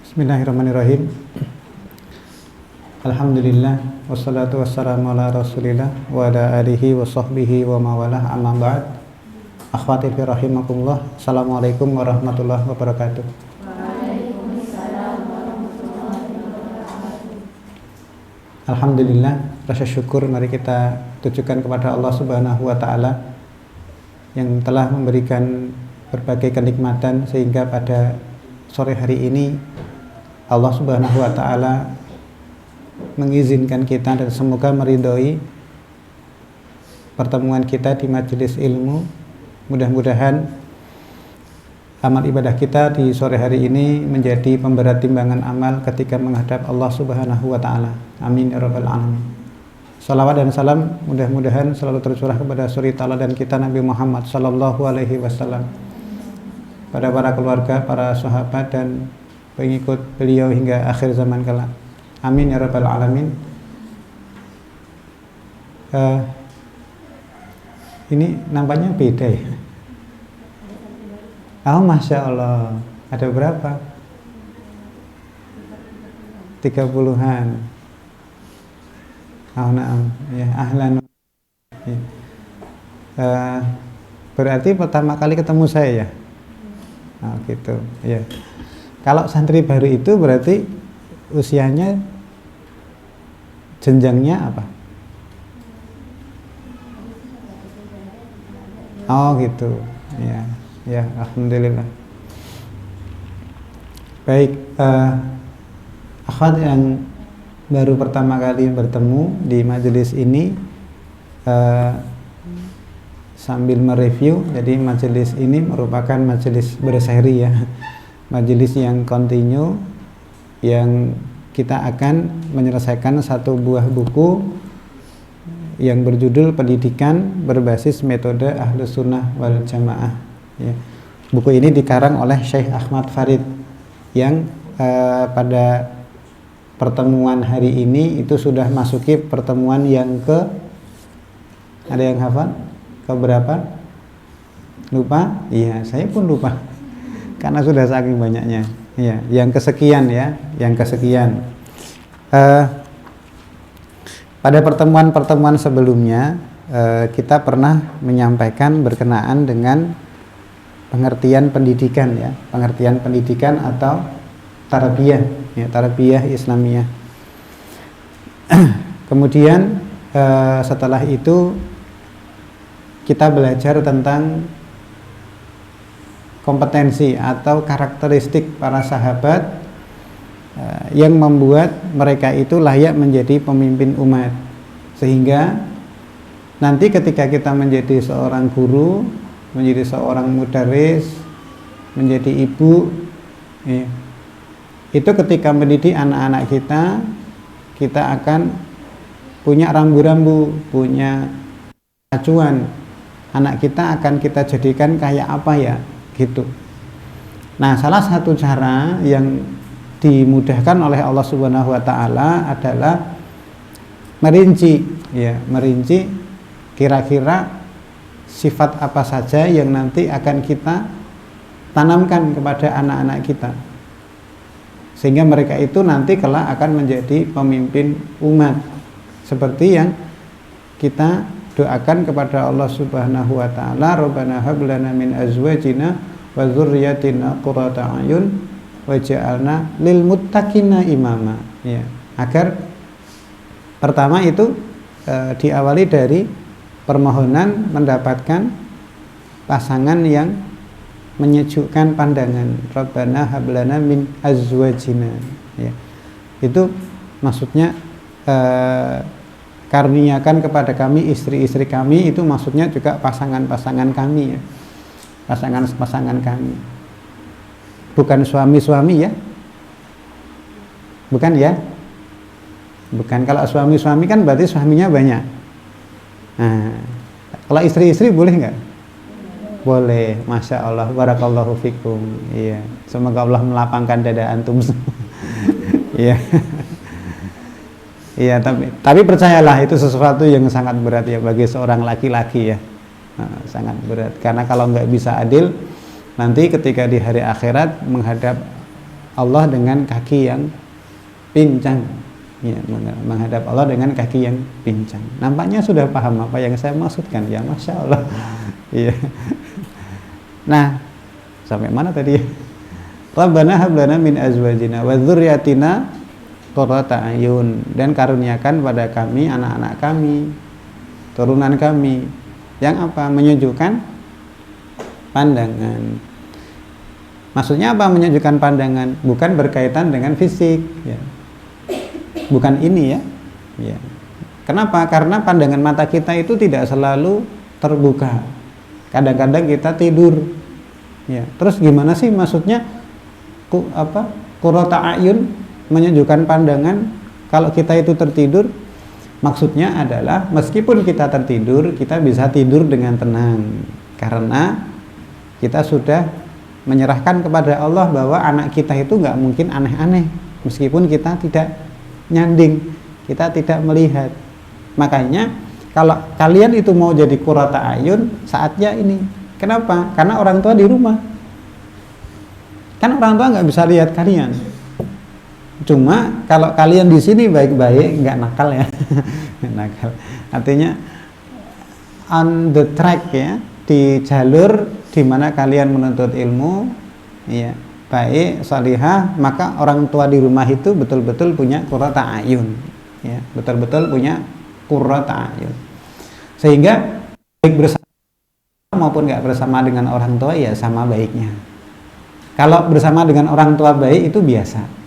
Bismillahirrahmanirrahim. Alhamdulillah wassalatu wassalamu ala Rasulillah wa ala alihi wa sahbihi wa mawalah, amma ba'd. Akhwati fi rahimakumullah. Assalamualaikum warahmatullahi wabarakatuh. Waalaikumsalam warahmatullahi wabarakatuh. Alhamdulillah, rasa syukur mari kita tujukan kepada Allah Subhanahu wa taala yang telah memberikan berbagai kenikmatan sehingga pada sore hari ini Allah Subhanahu wa taala mengizinkan kita dan semoga meridhoi pertemuan kita di majelis ilmu. Mudah-mudahan amal ibadah kita di sore hari ini menjadi pemberat timbangan amal ketika menghadap Allah Subhanahu wa taala. Amin ya rabbal alamin. Salawat dan salam mudah-mudahan selalu tercurah kepada suri tauladan kita Nabi Muhammad sallallahu alaihi wasallam, pada para keluarga, para sahabat dan pengikut beliau hingga akhir zaman kelak. Amin ya rabbal alamin. Ini nampaknya beda ya. Oh, masya Allah. Ada berapa? 30-an. Oh, naam. Ya, ahlan. Ya. Berarti pertama kali ketemu saya ya. Oh, gitu. Ya. Kalau santri baru itu berarti usianya jenjangnya apa? Oh gitu. Ya, ya, alhamdulillah. Baik, akhwat yang baru pertama kali bertemu di majelis ini, sambil mereview, jadi majelis ini merupakan majelis berseri ya. Majelis yang kontinu, yang kita akan menyelesaikan satu buah buku yang berjudul Pendidikan Berbasis Metode Ahlus Sunnah wal Jamaah ya. Buku ini dikarang oleh Syekh Ahmad Farid yang pada pertemuan hari ini itu sudah masuki pertemuan yang ke, ada yang hafal? Ke berapa? Lupa? Iya, saya pun lupa karena sudah saking banyaknya ya, yang kesekian ya, yang kesekian. Pada pertemuan-pertemuan sebelumnya kita pernah menyampaikan berkenaan dengan pengertian pendidikan ya, pengertian pendidikan atau tarbiyah ya, tarbiyah Islamiyah. Kemudian setelah itu kita belajar tentang kompetensi atau karakteristik para sahabat yang membuat mereka itu layak menjadi pemimpin umat, sehingga nanti ketika kita menjadi seorang guru, menjadi seorang mudaris, menjadi ibu ya, itu ketika mendidik anak-anak kita, kita akan punya rambu-rambu, punya acuan. Anak kita akan kita jadikan kayak apa ya gitu. Nah, salah satu cara yang dimudahkan oleh Allah Subhanahu wa taala adalah merinci ya, merinci kira-kira sifat apa saja yang nanti akan kita tanamkan kepada anak-anak kita, sehingga mereka itu nanti kelak akan menjadi pemimpin umat, seperti yang kita doakan kepada Allah Subhanahu wa taala, Rabbana hab lana min azwajina wa dzurriyyatina qurrata a'yun waj'alna lil muttaqina imama ya. Agar pertama itu diawali dari permohonan mendapatkan pasangan yang menyejukkan pandangan. Rabbana hab lana min azwajina ya. Itu maksudnya karuniakan kepada kami istri-istri kami, itu maksudnya juga pasangan-pasangan kami ya, pasangan-pasangan kami, bukan suami-suami ya, bukan ya, bukan. Kalau suami-suami kan berarti suaminya banyak. Nah, kalau istri-istri boleh nggak? Boleh, masya Allah, barakallahu fikum. Iya, semoga Allah melapangkan dada antum. Iya. Iya, tapi percayalah itu sesuatu yang sangat berat ya bagi seorang laki-laki ya. Sangat berat, karena kalau nggak bisa adil, nanti ketika di hari akhirat menghadap Allah dengan kaki yang pincang. Ya, menghadap Allah dengan kaki yang pincang. Nampaknya sudah paham apa yang saya maksudkan ya, Masya Allah. Iya. Nah, sampai mana tadi? Rabbana hab lana min azwajina wa dzurriyyatina qurrata ayun, dan karuniakan pada kami anak-anak kami, turunan kami yang apa? Menyejukkan pandangan. Maksudnya apa menyejukkan pandangan? Bukan berkaitan dengan fisik ya. Bukan ini ya. Ya. Kenapa? Karena pandangan mata kita itu tidak selalu terbuka. Kadang-kadang kita tidur. Ya. Terus gimana sih maksudnya qurrata ayun, menyejukkan pandangan kalau kita itu tertidur? Maksudnya adalah meskipun kita tertidur, kita bisa tidur dengan tenang karena kita sudah menyerahkan kepada Allah bahwa anak kita itu nggak mungkin aneh-aneh meskipun kita tidak nyanding, kita tidak melihat. Makanya kalau kalian itu mau jadi qurrata ayun, saatnya ini. Kenapa? Karena orang tua di rumah. Kan orang tua nggak bisa lihat kalian. Cuma kalau kalian di sini baik-baik, nggak nakal ya, nakal. Artinya on the track ya, di jalur di mana kalian menuntut ilmu, ya baik, salihah, maka orang tua di rumah itu betul-betul punya qurrata ayun, ya betul-betul punya qurrata ayun. Sehingga baik bersama maupun nggak bersama dengan orang tua ya sama baiknya. Kalau bersama dengan orang tua baik itu biasa.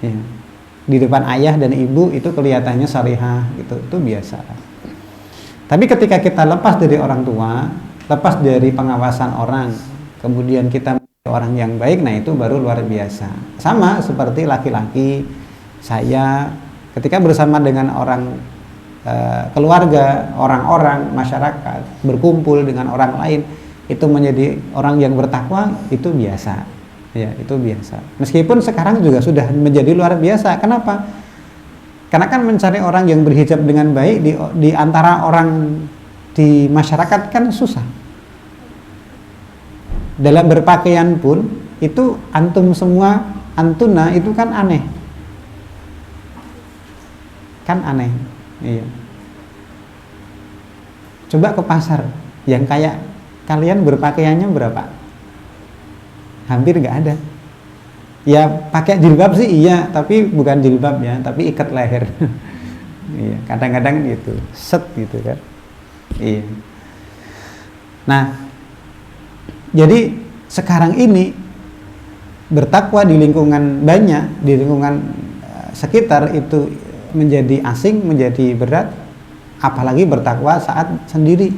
Ya. Di depan ayah dan ibu itu kelihatannya salihah gitu, itu biasa. Tapi ketika kita lepas dari orang tua, lepas dari pengawasan orang, kemudian kita menjadi orang yang baik, nah itu baru luar biasa. Sama seperti laki-laki, saya ketika bersama dengan orang keluarga, orang-orang, masyarakat, berkumpul dengan orang lain, itu menjadi orang yang bertakwa, itu biasa. Ya, itu biasa. Meskipun sekarang juga sudah menjadi luar biasa. Kenapa? Karena kan mencari orang yang berhijab dengan baik di antara orang di masyarakat kan susah. Dalam berpakaian pun itu antum semua, antuna itu kan aneh. Kan aneh. Iya. Coba ke pasar yang kayak kalian berpakaiannya berapa? Hampir nggak ada. Ya pakai jilbab sih iya, tapi bukan jilbab ya, tapi ikat leher. Iya, kadang-kadang gitu, set gitu kan. Iya. Nah, jadi sekarang ini bertakwa di lingkungan banyak, di lingkungan sekitar itu menjadi asing, menjadi berat. Apalagi bertakwa saat sendiri,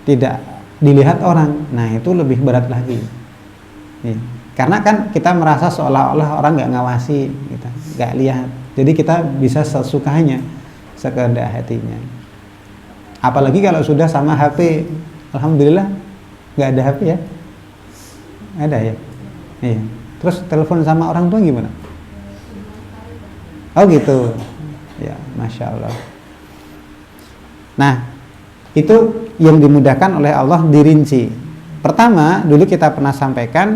tidak dilihat orang. Nah itu lebih berat lagi. Ya. Karena kan kita merasa seolah-olah orang nggak ngawasi, kita nggak lihat, jadi kita bisa sesukanya, sekehendak hatinya. Apalagi kalau sudah sama HP, alhamdulillah nggak ada HP ya, ada ya. Iya. Terus telepon sama orang tua gimana? Oh gitu, ya Masya Allah. Nah itu yang dimudahkan oleh Allah dirinci. Pertama, dulu kita pernah sampaikan,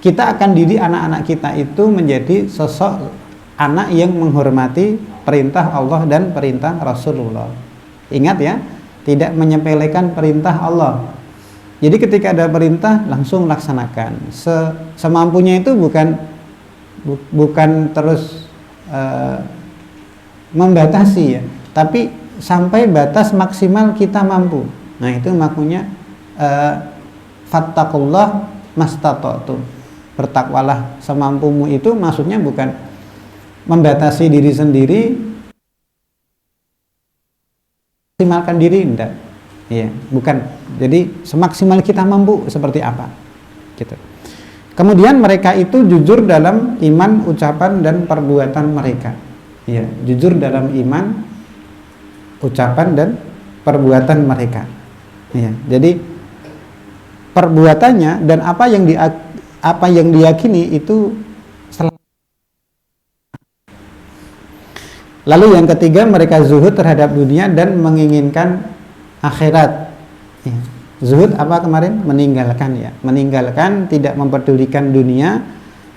kita akan didik anak-anak kita itu menjadi sosok anak yang menghormati perintah Allah dan perintah Rasulullah. Ingat ya, tidak menyepelekan perintah Allah. Jadi ketika ada perintah langsung laksanakan. Semampunya itu bukan terus membatasi ya, tapi sampai batas maksimal kita mampu. Nah itu maknanya fattaqullah mastata'tum, bertakwalah semampumu, itu maksudnya bukan membatasi diri sendiri, maksimalkan diri, enggak. Iya, bukan. Jadi semaksimal kita mampu seperti apa gitu. Kemudian mereka itu jujur dalam iman, ucapan dan perbuatan mereka. Iya, jujur dalam iman, ucapan dan perbuatan mereka. Iya, jadi perbuatannya dan apa yang diyakini itu selalu. Lalu yang ketiga, mereka zuhud terhadap dunia dan menginginkan akhirat. Ya. Zuhud apa kemarin? Meninggalkan ya. Meninggalkan, tidak mempedulikan dunia,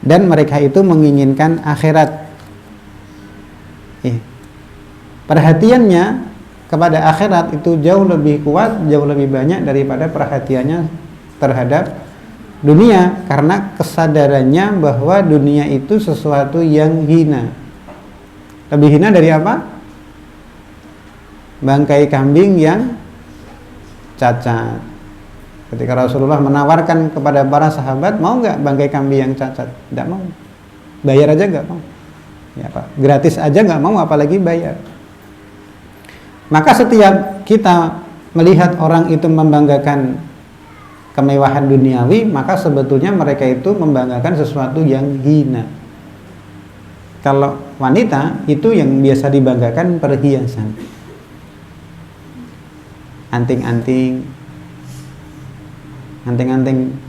dan mereka itu menginginkan akhirat. Perhatiannya kepada akhirat itu jauh lebih kuat, jauh lebih banyak daripada perhatiannya terhadap dunia, karena kesadarannya bahwa dunia itu sesuatu yang hina. Lebih hina dari apa? Bangkai kambing yang cacat. Ketika Rasulullah menawarkan kepada para sahabat, mau nggak bangkai kambing yang cacat? Tidak mau. Bayar aja nggak mau. Ya, Pak. Gratis aja nggak mau, apalagi bayar. Maka setiap kita melihat orang itu membanggakan kemewahan duniawi, maka sebetulnya mereka itu membanggakan sesuatu yang hina. Kalau wanita itu yang biasa dibanggakan perhiasan, anting-anting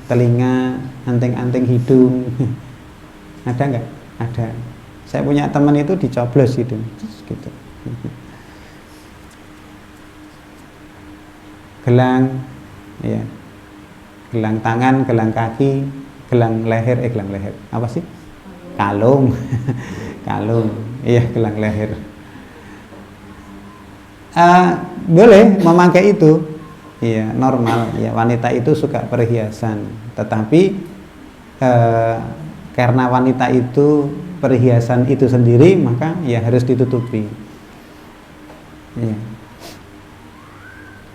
telinga, anting-anting hidung. Ada nggak? Ada. Saya punya teman itu dicoblos gitu. Gelang, ya, gelang tangan, gelang kaki, gelang leher, apa sih? Kalung, kalung, iya, gelang leher. Boleh memakai itu. Iya, normal ya, wanita itu suka perhiasan, tetapi karena wanita itu perhiasan itu sendiri, maka ya harus ditutupi. Ya.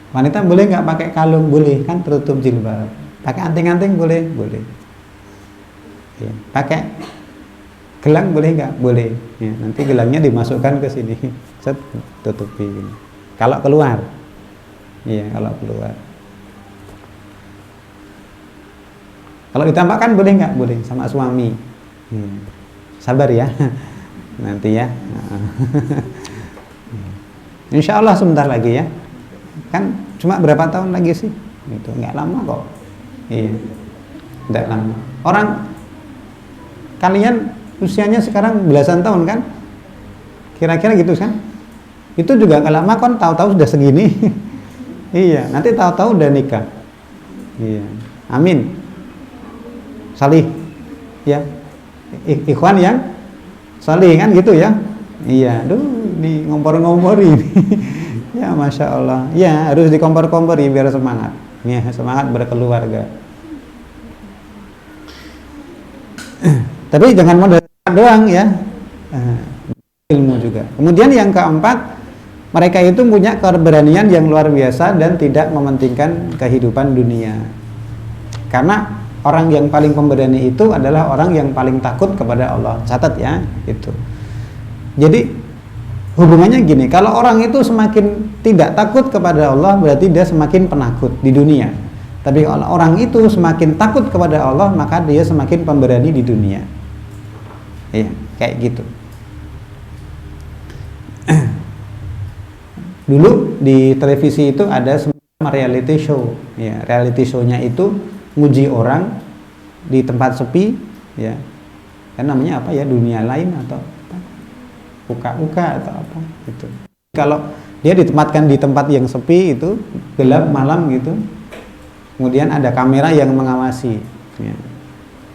Wanita boleh nggak pakai kalung? Boleh, kan tertutup jilbab. Pakai anting-anting boleh, boleh. Ya. Pakai gelang boleh nggak? Boleh. Ya, nanti gelangnya dimasukkan ke sini, set, tutupi. Kalau keluar. Iya, kalau keluar. Kalau ditampakkan boleh nggak? Boleh, sama suami. Sabar ya, nanti ya. Insya Allah sebentar lagi ya. Kan cuma berapa tahun lagi sih? Itu nggak lama kok. Iya, nggak lama. Orang kalian usianya sekarang belasan tahun kan? Kira-kira gitu kan? Itu juga nggak lama kan? Tahu-tahu sudah segini. Iya, nanti tahu-tahu udah nikah. Iya, amin. Salih, ya, ikhwan yang salih kan gitu ya. Iya, aduh, di ngompor-ngompori. Ya, masya Allah. Ya, harus dikompor-kompori biar semangat. Ya, semangat berkeluarga. Tapi jangan modal doang ya. Ilmu juga. Kemudian yang keempat, mereka itu punya keberanian yang luar biasa dan tidak mementingkan kehidupan dunia. Karena orang yang paling pemberani itu adalah orang yang paling takut kepada Allah. Catat ya, itu. Jadi hubungannya gini, kalau orang itu semakin tidak takut kepada Allah, berarti dia semakin penakut di dunia. Tapi kalau orang itu semakin takut kepada Allah, maka dia semakin pemberani di dunia. Iya, kayak gitu. Dulu di televisi itu ada semacam reality show, ya, reality show-nya itu nguji orang di tempat sepi, ya, kan namanya apa ya, dunia lain atau apa, uka-uka atau apa gitu. Kalau dia ditempatkan di tempat yang sepi itu, gelap malam gitu, kemudian ada kamera yang mengawasi, ya.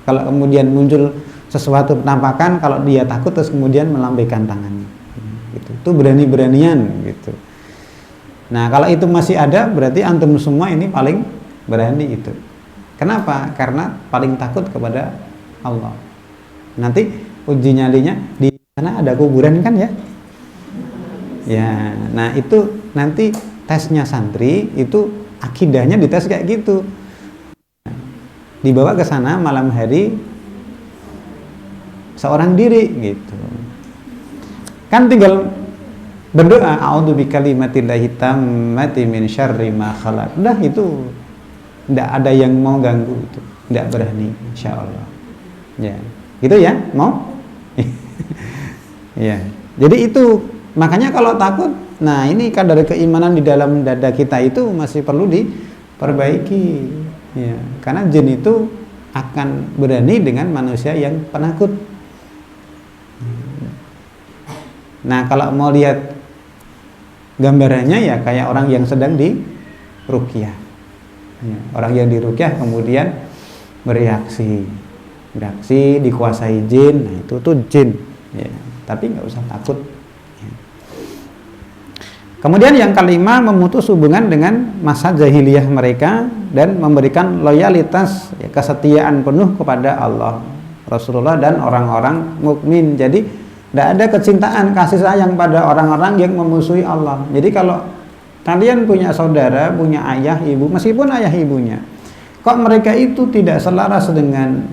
Kalau kemudian muncul sesuatu penampakan, kalau dia takut terus kemudian melambaikan tangannya, gitu. Itu berani-beranian gitu. Nah, kalau itu masih ada, berarti antum semua ini paling berani itu. Kenapa? Karena paling takut kepada Allah. Nanti uji nyalinya di sana ada kuburan kan ya? Ya, nah itu nanti tesnya santri itu akidahnya dites kayak gitu. Dibawa ke sana malam hari seorang diri gitu. Kan tinggal berdoa, a'udzu bikalimatillahi tammati min syarri ma khalaq. Udah itu, tidak ada yang mau ganggu itu, tidak berani, insyaallah. Ya, gitu ya, mau? Ya, jadi itu makanya kalau takut, nah ini kadar keimanan di dalam dada kita itu masih perlu diperbaiki. Ya, karena jin itu akan berani dengan manusia yang penakut. Nah, kalau mau lihat gambarannya ya kayak orang yang sedang di ruqyah. Ya, orang yang diruqyah kemudian bereaksi, dikuasai jin, nah itu tuh jin. Ya, tapi nggak usah takut. Ya. Kemudian yang kelima, memutus hubungan dengan masa jahiliyah mereka dan memberikan loyalitas, ya, kesetiaan penuh kepada Allah, Rasulullah dan orang-orang mukmin. Jadi tidak ada kecintaan, kasih sayang pada orang-orang yang memusuhi Allah. Jadi kalau kalian punya saudara, punya ayah, ibu, meskipun ayah ibunya, kok mereka itu tidak selaras dengan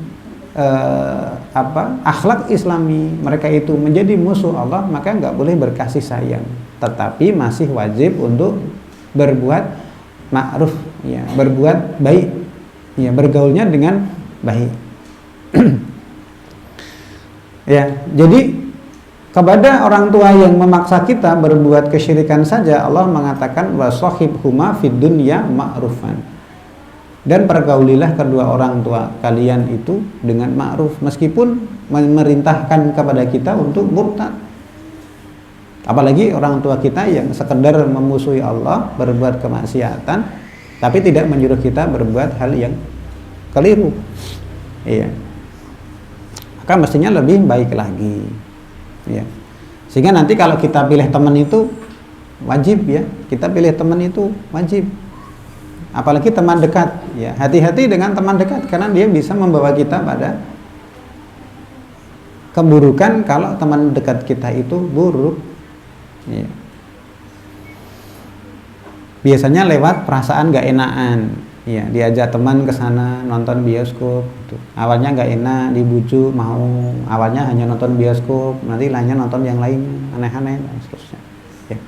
akhlak Islami, mereka itu menjadi musuh Allah, maka nggak boleh berkasih sayang. Tetapi masih wajib untuk berbuat ma'ruf, ya, berbuat baik, ya, bergaulnya dengan baik. Ya, jadi kepada orang tua yang memaksa kita berbuat kesyirikan saja, Allah mengatakan wasahibhuma fid dunya ma'rufan, dan pergaulilah kedua orang tua kalian itu dengan ma'ruf, meskipun memerintahkan kepada kita untuk murtad. Apalagi orang tua kita yang sekedar memusuhi Allah, berbuat kemaksiatan, tapi tidak menyuruh kita berbuat hal yang keliru. Iya. Maka mestinya lebih baik lagi. Ya. Sehingga nanti kalau kita pilih teman itu wajib, ya, kita pilih teman itu wajib. Apalagi teman dekat, ya, hati-hati dengan teman dekat karena dia bisa membawa kita pada keburukan kalau teman dekat kita itu buruk. Ya. Biasanya lewat perasaan gak enakan, ya, diajak teman ke sana nonton bioskop, gitu. Awalnya gak enak, dibujuk mau, awalnya hanya nonton bioskop, nanti lainnya nonton yang lain, aneh-aneh dan seterusnya. Ya.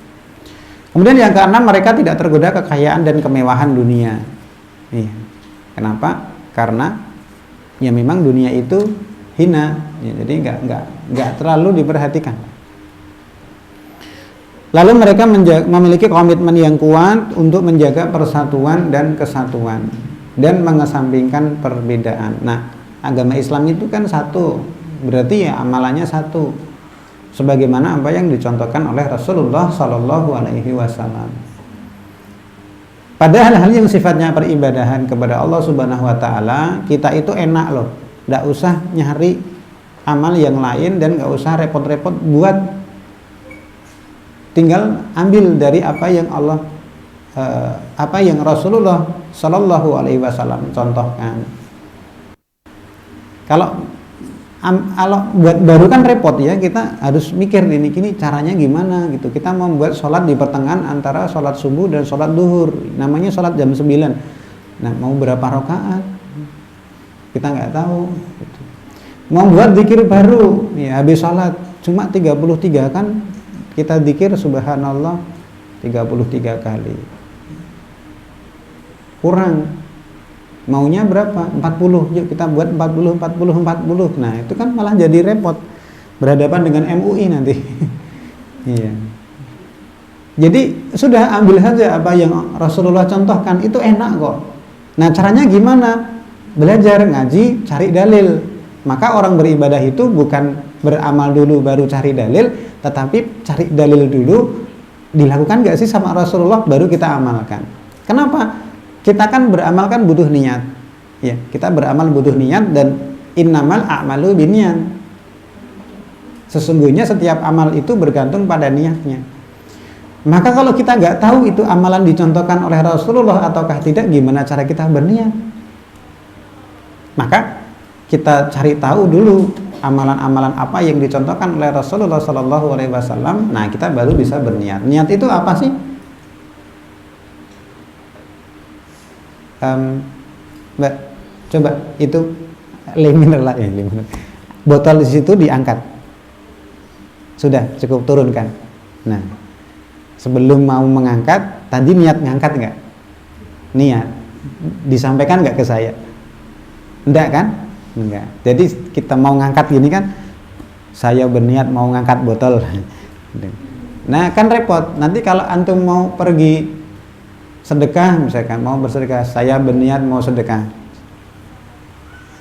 Kemudian yang keenam, mereka tidak tergoda kekayaan dan kemewahan dunia. Ya. Kenapa? Karena ya memang dunia itu hina, ya, jadi nggak terlalu diperhatikan. Lalu mereka memiliki komitmen yang kuat untuk menjaga persatuan dan kesatuan dan mengesampingkan perbedaan. Nah, agama Islam itu kan satu, berarti ya amalannya satu, sebagaimana apa yang dicontohkan oleh Rasulullah Shallallahu Alaihi Wasallam. Pada hal-hal yang sifatnya peribadahan kepada Allah Subhanahu Wa Taala, kita itu enak loh, nggak usah nyari amal yang lain dan nggak usah repot-repot buat. Tinggal ambil dari apa yang Allah, apa yang Rasulullah Shallallahu Alaihi Wasallam contohkan. Kalau buat baru kan repot, ya, kita harus mikir ini caranya gimana gitu. Kita mau buat sholat di pertengahan antara sholat subuh dan sholat duhur, namanya sholat jam 9. Nah, mau berapa rakaat? Kita nggak tahu. Gitu. Mau buat zikir baru, ya, habis sholat cuma 33 kan. Kita zikir subhanallah 33 kali. Kurang. Maunya berapa? 40. Yuk kita buat 40. Nah, itu kan malah jadi repot. Berhadapan dengan MUI nanti. Iya. Jadi sudah ambil saja apa yang Rasulullah contohkan, itu enak kok. Nah, caranya gimana? Belajar, ngaji, cari dalil. Maka orang beribadah itu bukan beramal dulu baru cari dalil, tetapi cari dalil dulu, dilakukan gak sih sama Rasulullah, baru kita amalkan. Kenapa? Kita kan beramal kan butuh niat, ya, kita beramal butuh niat, dan innamal a'malu binniyat. Sesungguhnya setiap amal itu bergantung pada niatnya. Maka kalau kita nggak tahu itu amalan dicontohkan oleh Rasulullah ataukah tidak, gimana cara kita berniat? Maka kita cari tahu dulu amalan-amalan apa yang dicontohkan oleh Rasulullah Sallallahu Alaihi Wasallam. Nah, kita baru bisa berniat. Niat itu apa sih? Mbak, coba itu liminar, botol di situ diangkat. Sudah cukup turunkan. Nah, sebelum mau mengangkat, tadi niat ngangkat nggak? Niat disampaikan nggak ke saya? Enggak kan? Enggak. Jadi kita mau ngangkat gini kan, saya berniat mau ngangkat botol. Nah, kan repot. Nanti kalau antum mau pergi sedekah, misalkan mau bersedekah, saya berniat mau sedekah.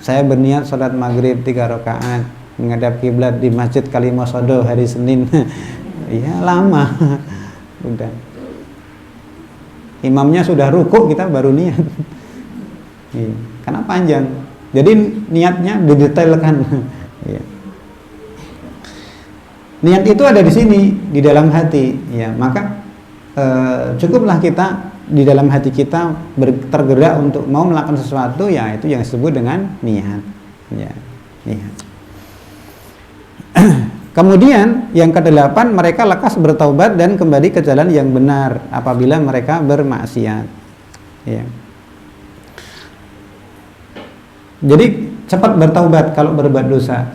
Saya berniat sholat maghrib 3 rakaat menghadap kiblat di Masjid Kalimosodo hari Senin. Iya, lama. Udah. Imamnya sudah rukuk, kita baru niat. Iya, karena panjang. Jadi niatnya didetailkan. Iya. Niat itu ada di sini, di dalam hati. Ya, maka cukuplah kita di dalam hati kita tergerak untuk mau melakukan sesuatu, ya itu yang disebut dengan niat. Ya, niat. Kemudian yang kedelapan, mereka lekas bertaubat dan kembali ke jalan yang benar apabila mereka bermaksiat. Ya. Jadi cepat bertaubat kalau berbuat dosa.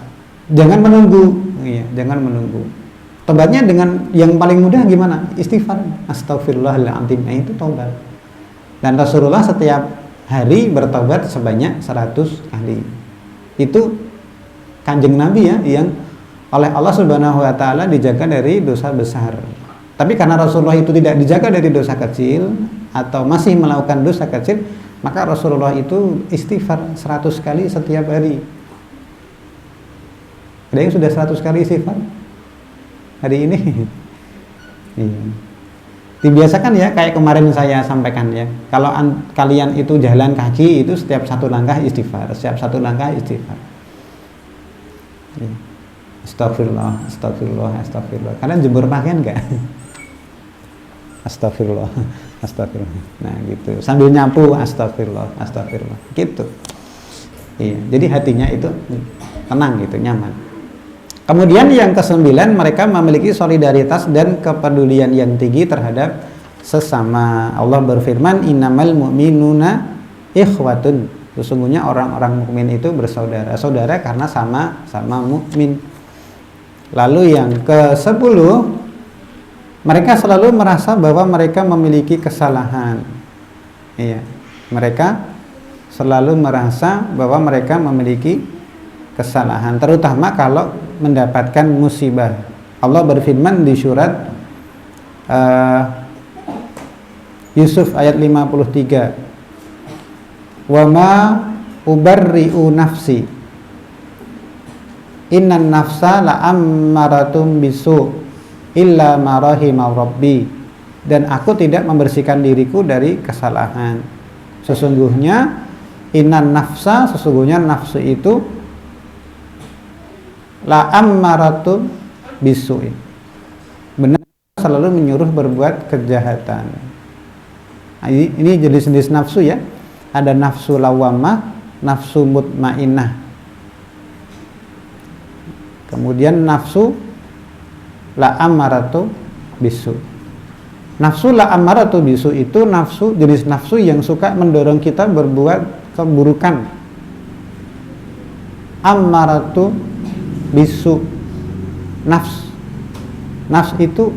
Jangan menunggu. Ya, jangan menunggu. Tobatnya dengan yang paling mudah gimana? Istighfar. Astagfirullahaladzim. Nah, itu taubat. Dan Rasulullah setiap hari bertaubat sebanyak 100 kali. Itu Kanjeng Nabi ya, yang oleh Allah Subhanahu wa taala dijaga dari dosa besar. Tapi karena Rasulullah itu tidak dijaga dari dosa kecil atau masih melakukan dosa kecil, maka Rasulullah itu istighfar 100 kali setiap hari. Ada yang sudah 100 kali istighfar hari ini? Dibiasakan ya, kayak kemarin saya sampaikan ya. Kalau kalian itu jalan kaki, itu setiap satu langkah istighfar, setiap satu langkah istighfar. Astagfirullah, astagfirullah, astagfirullah. Kalian jemur pakaian enggak? Astagfirullah, astagfirullah. Nah gitu, sambil nyapu, astagfirullah, astagfirullah. Gitu. Iya, jadi hatinya itu tenang gitu, nyaman. Kemudian yang kesembilan, mereka memiliki solidaritas dan kepedulian yang tinggi terhadap sesama. Allah berfirman, innamal mu'minuna ikhwatun. Sesungguhnya orang-orang mukmin itu bersaudara. Saudara karena sama-sama mukmin. Lalu yang ke-10, mereka selalu merasa bahwa mereka memiliki kesalahan. Iya, mereka selalu merasa bahwa mereka memiliki kesalahan, terutama kalau mendapatkan musibah. Allah berfirman di surat Yusuf ayat 53. Wa ma ubarri'u nafsi innan nafsa la'ammaratum bisu illa ma rahima rabbi. Dan aku tidak membersihkan diriku dari kesalahan. Sesungguhnya innan nafsa, sesungguhnya nafsu itu la'ammaratum bisu, benar selalu menyuruh berbuat kejahatan. Nah, ini jenis-jenis nafsu ya. Ada nafsu lawamah, nafsu mutmainnah. Kemudian nafsu la'ammaratu bisu. Nafsu la'ammaratu bisu itu nafsu, jenis nafsu yang suka mendorong kita berbuat keburukan. Ammaratu bisu, nafs itu.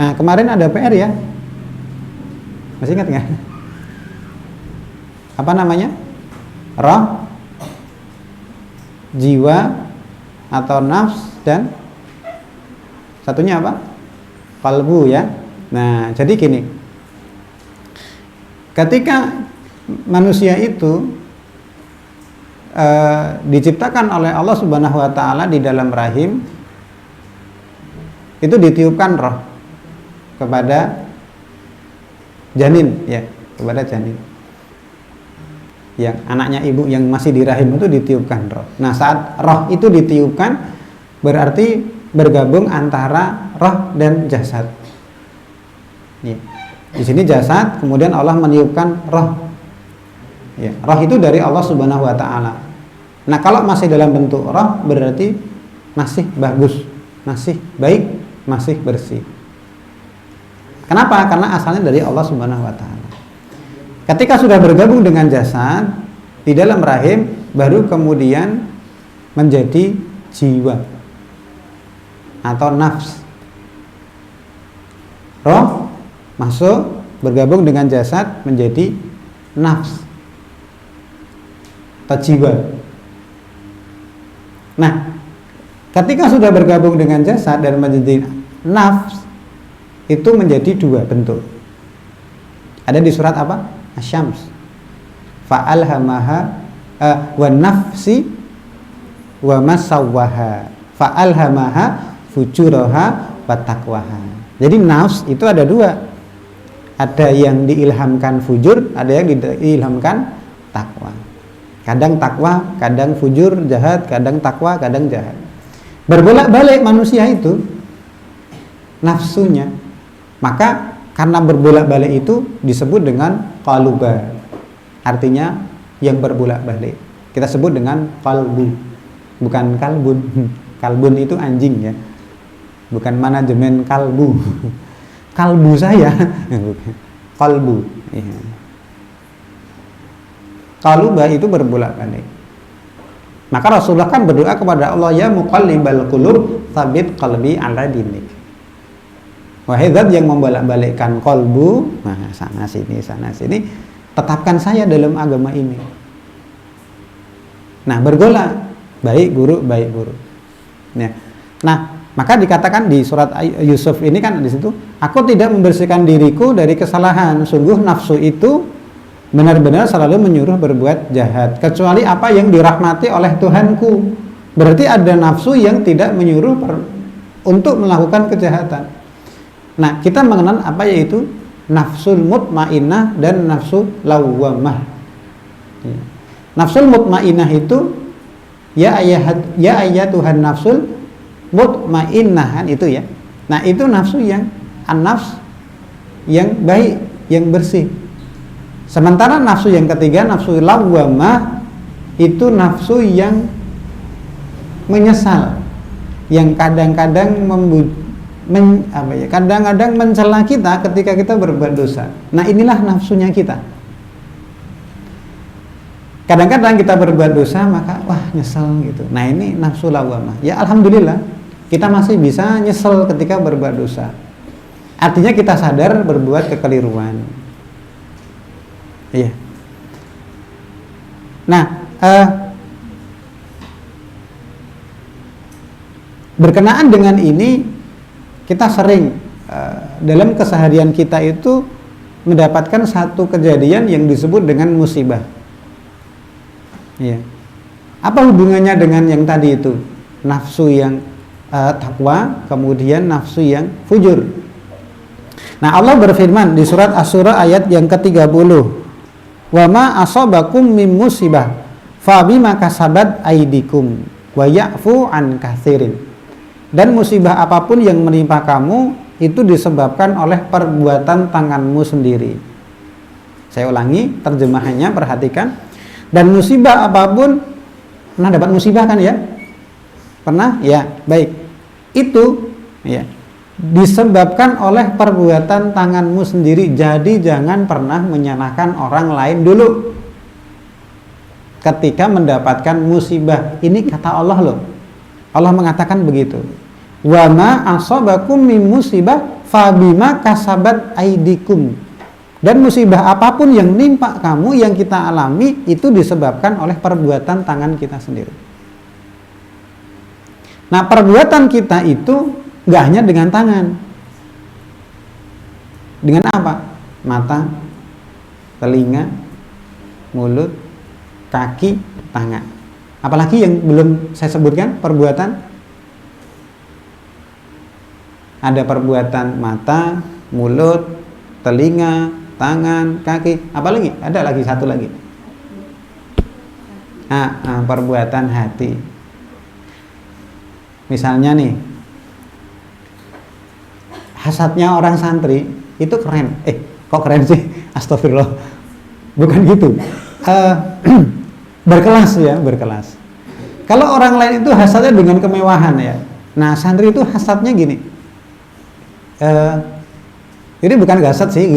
Nah, kemarin ada PR ya, masih ingat nggak? Apa namanya? Roh, jiwa atau nafs, dan satunya apa? Qalbu ya. Nah, jadi gini, ketika manusia itu diciptakan oleh Allah Subhanahu wa taala di dalam rahim, itu ditiupkan roh kepada janin ya, kepada janin. Yang anaknya ibu yang masih di rahim itu ditiupkan roh. Nah, saat roh itu ditiupkan, berarti bergabung antara roh dan jasad. Ya. Di sini jasad, kemudian Allah meniupkan roh. Ya, roh itu dari Allah Subhanahu wa taala. Nah, kalau masih dalam bentuk roh, berarti masih bagus, masih baik, masih bersih. Kenapa? Karena asalnya dari Allah Subhanahu wa taala. Ketika sudah bergabung dengan jasad di dalam rahim, baru kemudian menjadi jiwa atau nafs. Roh masuk, bergabung dengan jasad menjadi nafs atau jiwa. Nah, ketika sudah bergabung dengan jasad dan menjadi nafs, itu menjadi dua bentuk. Ada di surat apa? Asy-Syams. Fa'alhamaha wa nafsi wa masawwaha. Fa'alhamaha fujuraha wa taqwaha. Jadi nafs itu ada dua. Ada yang diilhamkan fujur, ada yang diilhamkan takwa. Kadang takwa, kadang fujur, jahat, kadang takwa, kadang jahat. Berbolak-balik manusia itu nafsunya. Maka karena berbolak-balik itu disebut dengan qaluba. Artinya yang berbolak-balik. Kita sebut dengan qalbu, bukan kalbun. Kalbun itu anjing ya. Bukan manajemen kalbu. Kalbu saya. Qalbu. Ya. Qaluba itu berbolak-balik. Maka Rasulullah kan berdoa kepada Allah, ya muqallibal qulub, tsabit qalbi ala dinik. Wahai zat yang membolak-balikkan qalbu, nah sana sini, tetapkan saya dalam agama ini. Nah, bergolak, baik buruk. Ya. Nah, maka dikatakan di surat Yusuf ini kan di situ, aku tidak membersihkan diriku dari kesalahan. Sungguh nafsu itu benar-benar selalu menyuruh berbuat jahat, kecuali apa yang dirahmati oleh Tuhanku. Berarti ada nafsu yang tidak menyuruh untuk melakukan kejahatan. Nah, kita mengenal apa yaitu nafsul mutmainnah dan nafsu lawwamah. Ya. Nafsul mutmainnah itu ya Tuhan nafsul mutmainnah itu ya. Nah, itu nafsu yang an-nafs yang baik, yang bersih. Sementara nafsu yang ketiga, nafsu lawwamah, itu nafsu yang menyesal, yang kadang-kadang kadang-kadang mencela kita ketika kita berbuat dosa. Nah, inilah nafsunya kita. Kadang-kadang kita berbuat dosa maka wah nyesel gitu. Nah, ini nafsu lawwamah. Ya alhamdulillah kita masih bisa nyesel ketika berbuat dosa. Artinya kita sadar berbuat kekeliruan. Iya. Nah, berkenaan dengan ini kita sering dalam keseharian kita itu mendapatkan satu kejadian yang disebut dengan musibah. Iya. Apa hubungannya dengan yang tadi itu? Nafsu yang takwa, kemudian nafsu yang fujur. Nah, Allah berfirman di surat Asy-Syura ayat yang ke-30. Wa ma asabakum min musibah fa bima kasabat aydikum wa ya'fu an katsirin. Dan musibah apapun yang menimpa kamu itu disebabkan oleh perbuatan tanganmu sendiri. Saya ulangi terjemahannya, perhatikan. Dan musibah apapun, pernah dapat musibah kan ya? Pernah? Ya, baik. Itu ya disebabkan oleh perbuatan tanganmu sendiri. Jadi jangan pernah menyalahkan orang lain dulu ketika mendapatkan musibah. Ini kata Allah loh. Allah mengatakan begitu. Wa ma asabakum min musibah fa bima kasabat aydikum. Dan musibah apapun yang nimpa kamu, yang kita alami, itu disebabkan oleh perbuatan tangan kita sendiri. Nah, perbuatan kita itu nggak hanya dengan tangan. Dengan apa? Mata, telinga, mulut, kaki, tangan. Apalagi yang belum saya sebutkan perbuatan? Ada perbuatan mata, mulut, telinga, tangan, kaki. Apalagi? Ada lagi satu lagi. Perbuatan hati. Misalnya nih, hasadnya orang santri itu keren. Kok keren sih? Astagfirullah. Bukan gitu. Berkelas ya, berkelas. Kalau orang lain itu hasadnya dengan kemewahan ya. Nah, santri itu hasadnya gini. Ini bukan hasad sih,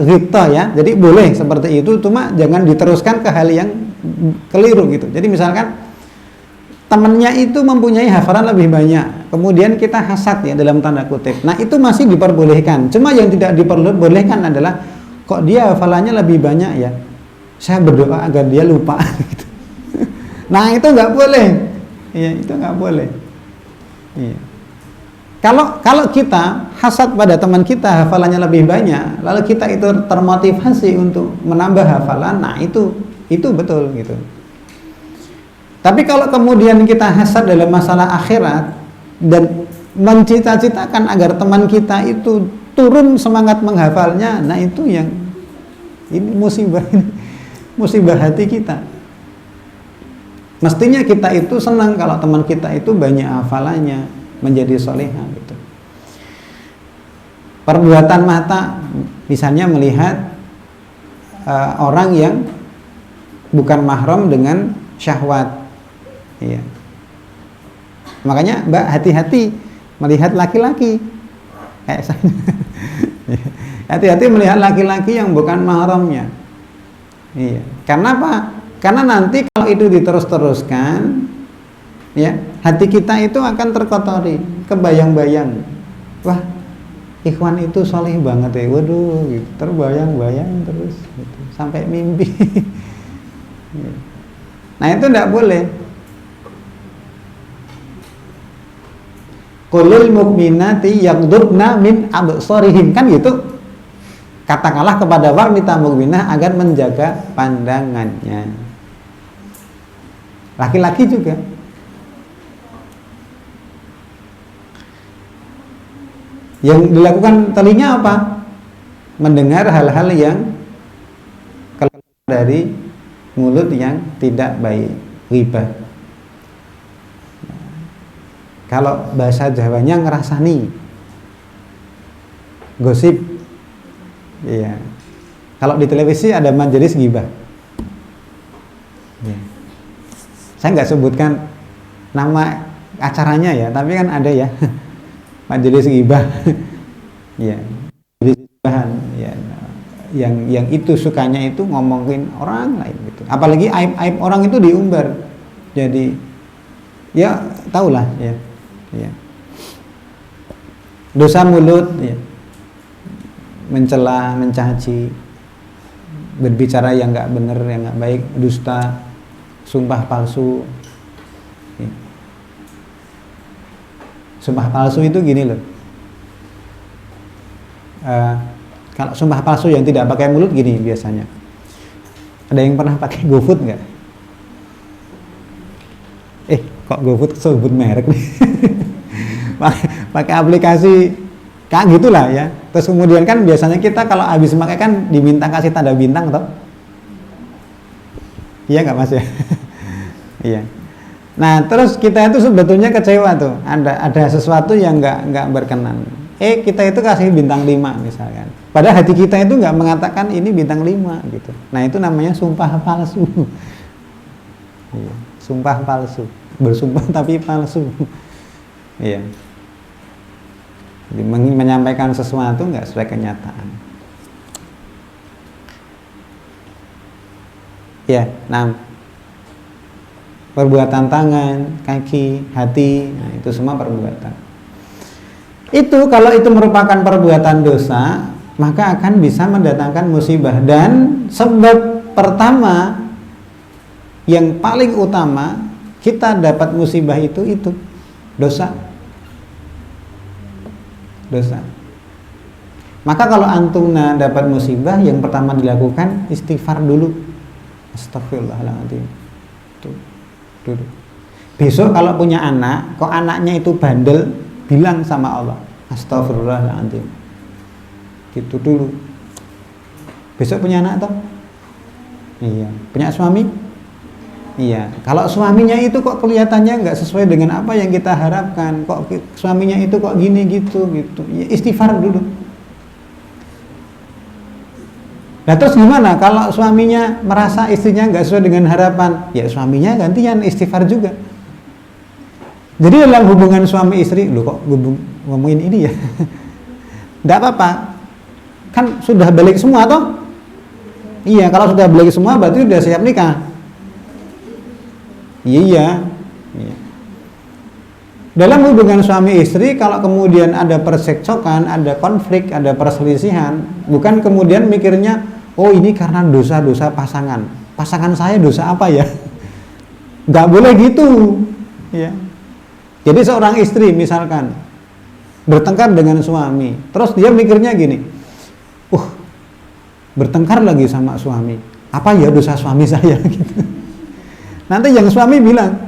ghibtah ya. Jadi boleh seperti itu, cuma jangan diteruskan ke hal yang keliru gitu. Jadi misalkan temannya itu mempunyai hafalan lebih banyak, kemudian kita hasad ya dalam tanda kutip. Nah, itu masih diperbolehkan. Cuma yang tidak diperbolehkan adalah kok dia hafalannya lebih banyak ya, saya berdoa agar dia lupa gitu. Nah, itu nggak boleh. Iya, itu nggak boleh. Iya. Kalau kita hasad pada teman kita hafalannya lebih banyak, lalu kita itu termotivasi untuk menambah hafalan, nah itu betul gitu. Tapi kalau kemudian kita hasad dalam masalah akhirat dan mencita-citakan agar teman kita itu turun semangat menghafalnya. Nah itu yang ini musibah hati kita. Mestinya kita itu senang kalau teman kita itu banyak hafalannya, menjadi soleha gitu. Perbuatan mata, misalnya melihat orang yang bukan mahram dengan syahwat, iya. Makanya Mbak hati-hati melihat laki-laki, kayak saya. Hati-hati melihat laki-laki yang bukan mahramnya, iya. Karena apa? Karena nanti kalau itu diterus-teruskan, ya hati kita itu akan terkotori, kebayang-bayang, wah ikhwan itu soleh banget ya, waduh, gitu. Terbayang-bayang terus, gitu. Sampai mimpi. Nah itu tidak boleh. Qulil mu'minati yaghdudna min absarihim, kan gitu. Katakanlah kepada wanita mukminah agar menjaga pandangannya. Laki-laki juga. Yang dilakukan telinga apa? Mendengar hal-hal yang keluar dari mulut yang tidak baik, ghibah. Kalau bahasa Jawanya ngerasani, gosip. Iya. Kalau di televisi ada majelis ghibah. Ya. Saya nggak sebutkan nama acaranya ya, tapi kan ada ya. Majelis ghibah. Ya. Bahan ya. Yang itu sukanya itu ngomongin orang lain gitu. Apalagi aib-aib orang itu diumbar. Jadi ya tahulah ya. Ya. Dosa mulut ya. Mencela, mencaci, berbicara yang nggak benar, yang nggak baik, dusta, sumpah palsu. Ya. Sumpah palsu itu gini loh. Kalau sumpah palsu yang tidak pakai mulut gini biasanya. Ada yang pernah pakai GoFood nggak? Kok GoFood sebut merek nih? Pakai aplikasi kayak gitulah ya. Terus kemudian kan biasanya kita kalau habis pakai kan diminta kasih tanda bintang toh? Iya nggak Mas ya? Iya. Nah terus kita itu sebetulnya kecewa tuh. Ada sesuatu yang nggak berkenan. Kita itu kasih bintang 5 misalkan. Padahal hati kita itu nggak mengatakan ini bintang 5 gitu. Nah itu namanya sumpah palsu. Iya. Sumpah palsu. Bersumpah tapi palsu. Iya. Jadi menyampaikan sesuatu nggak sesuai kenyataan. Ya, nah perbuatan tangan, kaki, hati, nah itu semua perbuatan. Itu kalau itu merupakan perbuatan dosa, maka akan bisa mendatangkan musibah. Dan sebab pertama yang paling utama kita dapat musibah itu dosa. Maka kalau antum dapat musibah, yang pertama dilakukan istighfar dulu. Astagfirullahaladzim. Dulu. Besok kalau punya anak, kok anaknya itu bandel, bilang sama Allah, astagfirullahaladzim. Gitu dulu. Besok punya anak toh? Iya. Punya suami? Iya, kalau suaminya itu kok kelihatannya nggak sesuai dengan apa yang kita harapkan, kok suaminya itu kok gini gitu, ya, istighfar dulu. Nah terus gimana kalau suaminya merasa istrinya nggak sesuai dengan harapan? Ya suaminya gantian istighfar juga. Jadi dalam hubungan suami istri, loh kok ngomongin ini ya? Nggak apa-apa, kan sudah balik semua toh? Iya, kalau sudah balik semua berarti sudah siap nikah. Iya. Dalam hubungan suami istri, kalau kemudian ada percekcokan, ada konflik, ada perselisihan, bukan kemudian mikirnya, oh ini karena dosa-dosa pasangan. Pasangan saya dosa apa ya? Nggak boleh gitu. Ya. Jadi seorang istri misalkan bertengkar dengan suami, terus dia mikirnya gini, bertengkar lagi sama suami, apa ya dosa suami saya gitu. Nanti yang suami bilang,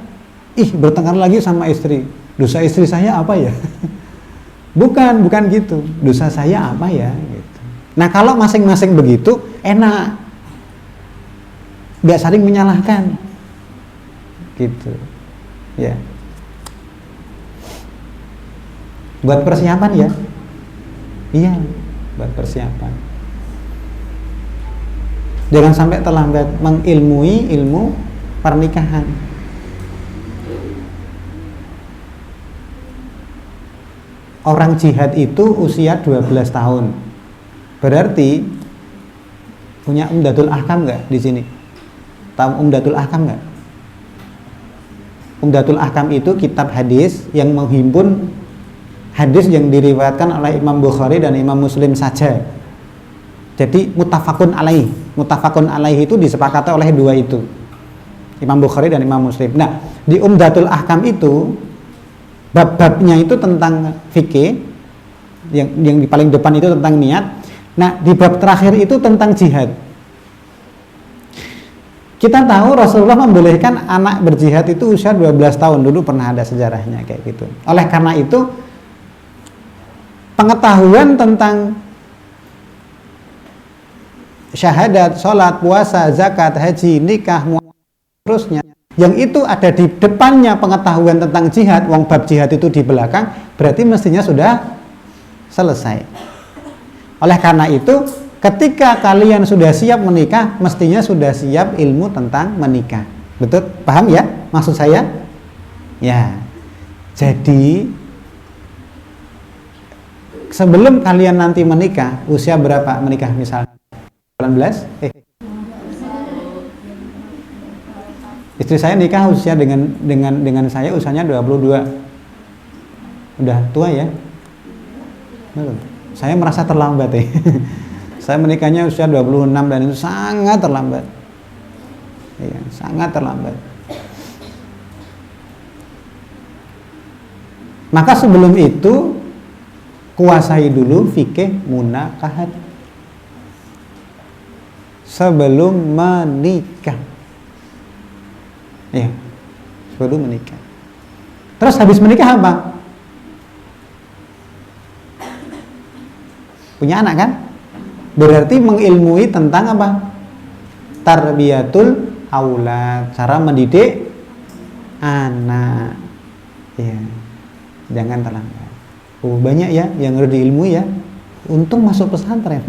bertengkar lagi sama istri, dosa istri saya apa ya? bukan gitu. Dosa saya apa ya? Gitu. Nah kalau masing-masing begitu enak, nggak saling menyalahkan, gitu, ya. Buat persiapan ya, iya, buat persiapan. Jangan sampai terlambat mengilmui ilmu pernikahan. Orang jihad itu usia 12 tahun. Berarti punya Umdatul Ahkam nggak di sini? Tahu Umdatul Ahkam nggak? Umdatul Ahkam itu kitab hadis yang menghimpun hadis yang diriwayatkan oleh Imam Bukhari dan Imam Muslim saja. Jadi muttafaqun alaih. Muttafaqun alaih itu disepakati oleh dua itu, Imam Bukhari dan Imam Muslim. Nah, di Umdatul Ahkam itu bab-babnya itu tentang fikih, yang di paling depan itu tentang niat. Nah, di bab terakhir itu tentang jihad. Kita tahu Rasulullah membolehkan anak berjihad itu usia 12 tahun, dulu pernah ada sejarahnya kayak gitu. Oleh karena itu, pengetahuan tentang syahadat, sholat, puasa, zakat, haji, nikah, terusnya, yang itu ada di depannya pengetahuan tentang jihad, wong bab jihad itu di belakang, berarti mestinya sudah selesai. Oleh karena itu, ketika kalian sudah siap menikah, mestinya sudah siap ilmu tentang menikah. Betul? Paham ya maksud saya? Ya. Jadi sebelum kalian nanti menikah, usia berapa menikah misalnya? 18? Istri saya nikah usia dengan saya usianya 22. Udah tua ya? Belum. Saya merasa terlambat ya. Saya menikahnya usia 26 dan itu sangat terlambat. Iya, sangat terlambat. Maka sebelum itu kuasai dulu fikih munakahat sebelum menikah. Ya, sebelum menikah. Terus habis menikah apa? Punya anak kan? Berarti mengilmui tentang apa? Tarbiyatul aulad, cara mendidik anak. Ya, jangan terlambat. Oh, banyak ya yang harus diilmui ya. Untung masuk pesantren.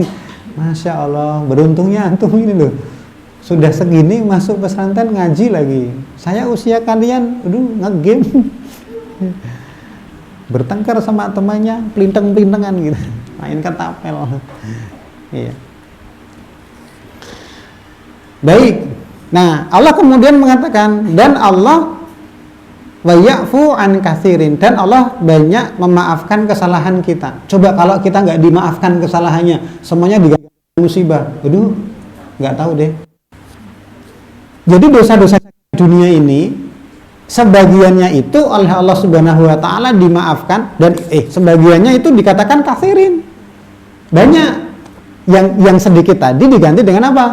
Masya Allah, beruntungnya antum ini loh. Sudah segini masuk pesantren ngaji lagi. Saya usia kalian, ngegame, bertengkar sama temannya, pelinteng-pelintengan gitu, main ketapel. Iya. Baik. Nah, Allah kemudian mengatakan, dan Allah wa ya'fu an katsirin, dan Allah banyak memaafkan kesalahan kita. Coba kalau kita nggak dimaafkan kesalahannya, semuanya diganti musibah. Nggak tahu deh. Jadi dosa-dosa dunia ini sebagiannya itu oleh Allah Subhanahu wa taala dimaafkan, dan sebagiannya itu dikatakan kafirin. Banyak yang sedikit tadi diganti dengan apa?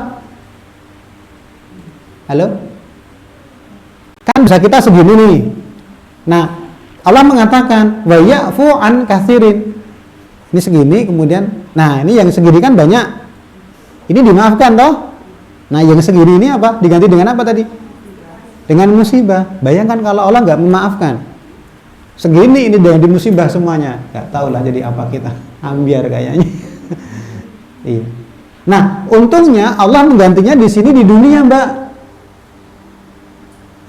Halo? Kan bisa kita segini nih. Nah, Allah mengatakan wa ya'fu an katsirin. Ini segini, kemudian nah ini yang segini kan banyak. Ini dimaafkan toh? Nah, yang segini ini apa? Diganti dengan apa tadi? Dengan musibah. Bayangkan kalau Allah nggak memaafkan. Segini ini dengan musibah semuanya. Nggak tahu lah jadi apa kita. Ambiar kayaknya. Iya. Nah, untungnya Allah menggantinya di sini di dunia, Mbak.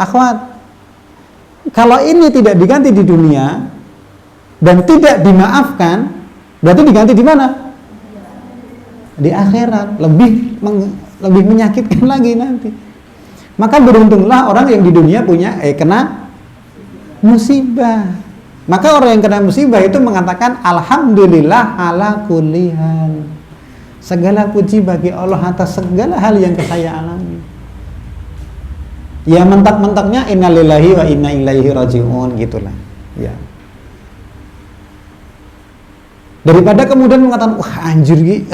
Akhwat. Kalau ini tidak diganti di dunia dan tidak dimaafkan, berarti diganti di mana? Di akhirat. Lebih menyakitkan lagi nanti. Maka beruntunglah orang yang di dunia punya kena musibah. Maka orang yang kena musibah itu mengatakan alhamdulillah ala kulli hal. Segala puji bagi Allah atas segala hal yang saya alami. Ya mentak-mentaknya innalillahi wa inna ilaihi rajiun gitulah. Ya. Daripada kemudian mengatakan wah anjir gitu.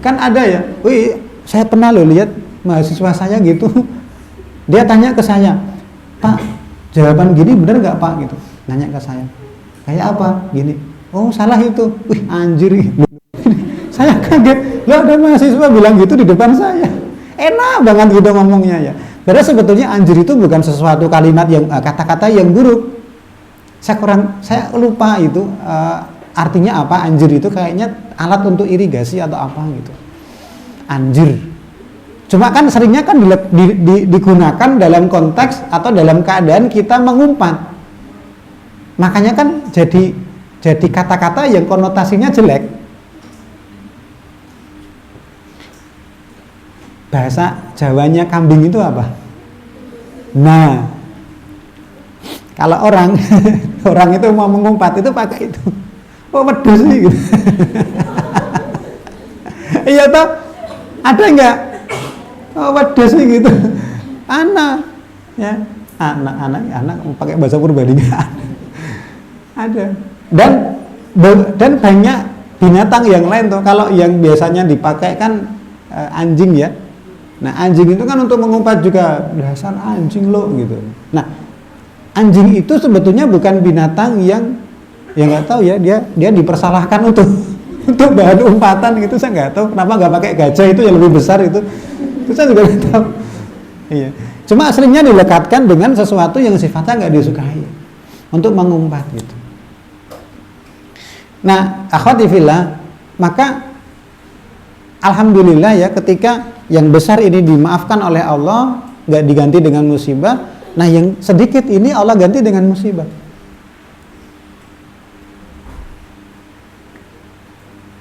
Kan ada ya, wih saya pernah loh lihat mahasiswa saya gitu, dia tanya ke saya, Pak jawaban gini benar nggak Pak gitu, nanya ke saya, Kayak apa? Gini. Oh, salah itu. Wih, anjir. Saya kaget. Loh, ada mahasiswa bilang gitu di depan saya. Enak banget gitu ngomongnya ya. Padahal sebetulnya anjir itu bukan sesuatu kalimat yang kata-kata yang buruk. Saya lupa itu artinya apa. Anjir itu kayaknya alat untuk irigasi atau apa gitu. Anjir. Cuma kan seringnya kan digunakan dalam konteks atau dalam keadaan kita mengumpat. Makanya kan jadi kata-kata yang konotasinya jelek. Bahasa Jawanya kambing itu apa? Nah, kalau orang itu mau mengumpat itu pakai itu. Oh, wedhus sih gitu. Iya toh? Ada enggak? Oh, wedhus sih gitu. Anak ya. Anak pakai bahasa Purbalingga. Ada. Dan banyak binatang yang lain tuh. Kalau yang biasanya dipakai kan anjing ya. Nah, anjing itu kan untuk mengumpat juga, dasar anjing lo gitu. Nah, anjing itu sebetulnya bukan binatang yang nggak tahu ya, dia dipersalahkan untuk bahan umpatan gitu. Saya nggak tahu kenapa nggak pakai gajah itu yang lebih besar itu saya juga nggak tahu. Iya. Cuma aslinya dilekatkan dengan sesuatu yang sifatnya nggak disukai untuk mengumpat gitu. Nah, akhwati fillah, maka alhamdulillah ya ketika yang besar ini dimaafkan oleh Allah, nggak diganti dengan musibah. Nah, yang sedikit ini Allah ganti dengan musibah.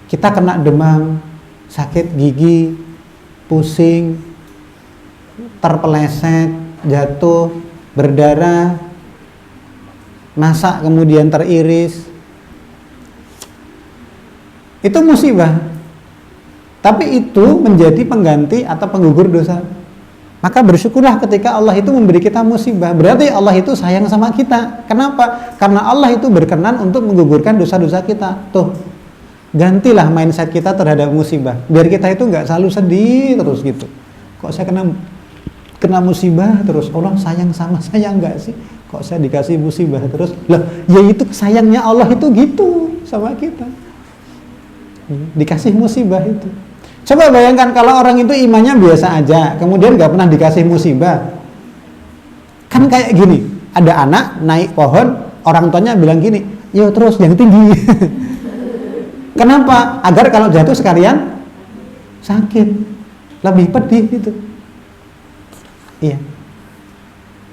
Kita kena demam, sakit gigi, pusing, terpeleset, jatuh, berdarah, masak kemudian teriris. Itu musibah. Tapi itu menjadi pengganti atau penggugur dosa. Maka bersyukurlah ketika Allah itu memberi kita musibah. Berarti Allah itu sayang sama kita. Kenapa? Karena Allah itu berkenan untuk menggugurkan dosa-dosa kita. Tuh, gantilah mindset kita terhadap musibah. Biar kita itu nggak selalu sedih terus gitu. Kok saya kena musibah terus? Allah sayang sama saya nggak sih? Kok saya dikasih musibah terus? Loh, ya itu sayangnya Allah itu gitu sama kita. Dikasih musibah itu. Coba bayangkan kalau orang itu imannya biasa aja, kemudian nggak pernah dikasih musibah. Kan kayak gini, ada anak naik pohon, orang tuanya bilang gini, yo terus yang tinggi. Kenapa? Agar kalau jatuh sekalian sakit, lebih pedih gitu. Iya.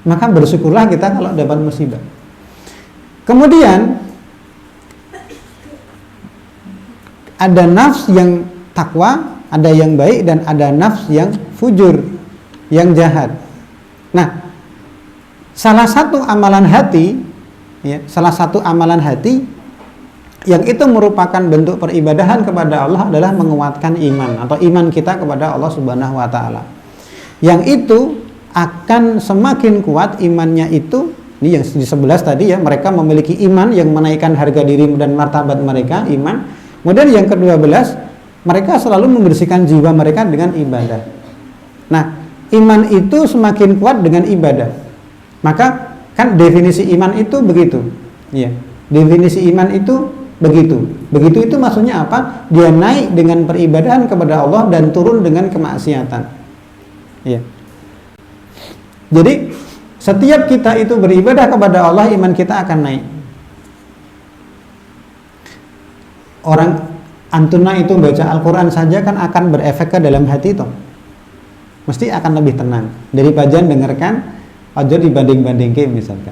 Maka bersyukurlah kita kalau dapat musibah. Kemudian ada nafs yang takwa, ada yang baik, dan ada nafs yang fujur, yang jahat. Nah, salah satu amalan hati yang itu merupakan bentuk peribadahan kepada Allah adalah menguatkan iman atau iman kita kepada Allah Subhanahu wa taala. Yang itu akan semakin kuat imannya itu, ini yang di 11 tadi ya, mereka memiliki iman yang menaikkan harga diri dan martabat mereka, iman. Kemudian yang ke-12, mereka selalu membersihkan jiwa mereka dengan ibadah. Nah, iman itu semakin kuat dengan ibadah. Maka kan definisi iman itu begitu. Ya, definisi iman itu begitu. Begitu itu maksudnya apa? Dia naik dengan peribadahan kepada Allah dan turun dengan kemaksiatan. Ya. Jadi setiap kita itu beribadah kepada Allah, iman kita akan naik. Orang antuna itu baca Al-Quran saja kan akan berefek ke dalam hati toh. Mesti akan lebih tenang daripada dengarkan aja dibanding-bandingke misalkan.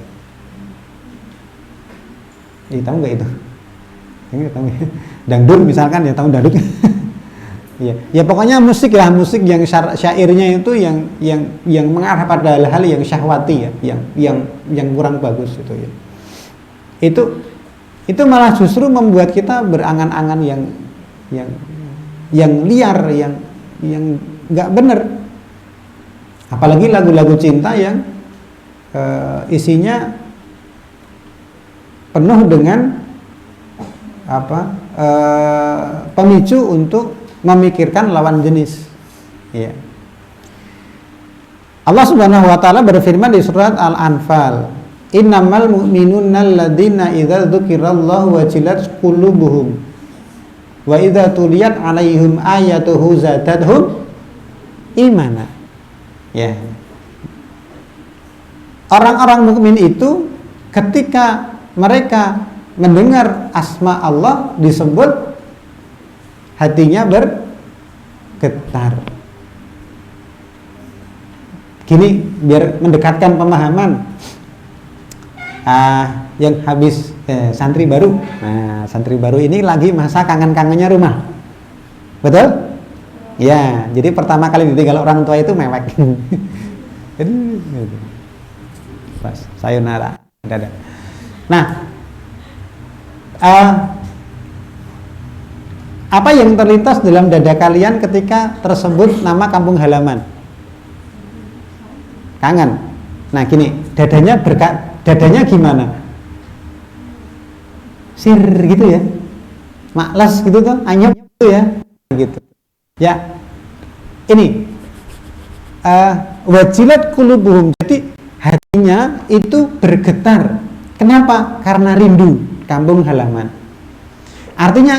Tahu nggak itu? Tahu nggak? Dangdut misalkan ya, tahu dangdut? Iya. Ya pokoknya musik lah, musik yang syairnya itu yang mengarah pada hal-hal yang syahwati ya, yang kurang bagus itu ya. Itu malah justru membuat kita berangan-angan yang liar, yang nggak benar. Apalagi lagu-lagu cinta yang isinya penuh dengan pemicu untuk memikirkan lawan jenis. Ya. Allah Subhanahu wa taala berfirman di surat Al-Anfal innamal mu'minuna alladzina idza dzukirallahu wajilat qulubuhum wa idza tuliyat 'alaihim ayatuhu zadatuhum imana. Ya. Orang-orang mukmin itu ketika mereka mendengar asma Allah disebut, hatinya bergetar. Gini, biar mendekatkan pemahaman. Yang habis santri baru. Nah, santri baru ini lagi masa kangen-kangennya rumah. Betul? Ya, jadi pertama kali ditinggal orang tua itu mewek. Pas sayonara. Dadah. Nah, apa yang terlintas dalam dada kalian ketika tersebut nama kampung halaman? Kangen. Nah, gini, dadanya gimana? Sir gitu ya, malas gitu tuh, anyep gitu ya, gitu. Ya, ini wajilat qulubuhum. Jadi hatinya itu bergetar. Kenapa? Karena rindu kampung halaman. Artinya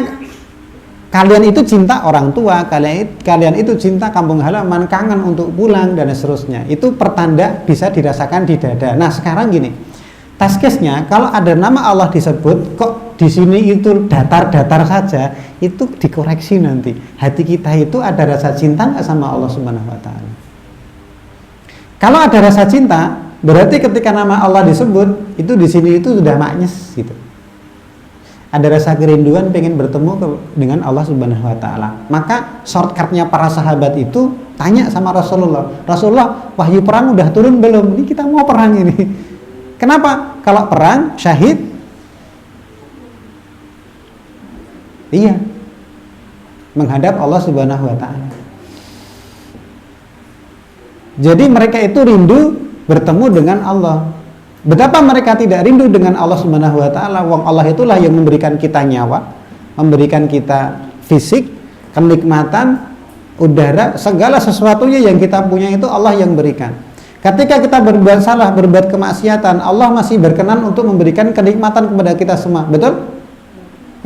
kalian itu cinta orang tua, kalian itu cinta kampung halaman, kangen untuk pulang dan seterusnya. Itu pertanda bisa dirasakan di dada. Nah, sekarang gini, taskesnya kalau ada nama Allah disebut, kok di sini itu datar-datar saja, itu dikoreksi nanti. Hati kita itu ada rasa cinta nggak sama Allah Subhanahu Wa Taala? Kalau ada rasa cinta, berarti ketika nama Allah disebut, itu di sini itu sudah maknyes gitu. Ada rasa kerinduan pengen bertemu dengan Allah Subhanahu Wa Taala. Maka shortcutnya para sahabat itu tanya sama Rasulullah, Rasulullah, wahyu perang udah turun belum? Ini kita mau perang ini. Kenapa? Kalau perang syahid, iya, menghadap Allah Subhanahu Wa Taala. Jadi mereka itu rindu bertemu dengan Allah. Betapa mereka tidak rindu dengan Allah Subhanahu Wa Taala. Wong Allah itulah yang memberikan kita nyawa, memberikan kita fisik, kenikmatan, udara, segala sesuatunya yang kita punya itu Allah yang berikan. Ketika kita berbuat salah, berbuat kemaksiatan, Allah masih berkenan untuk memberikan kenikmatan kepada kita semua. Betul?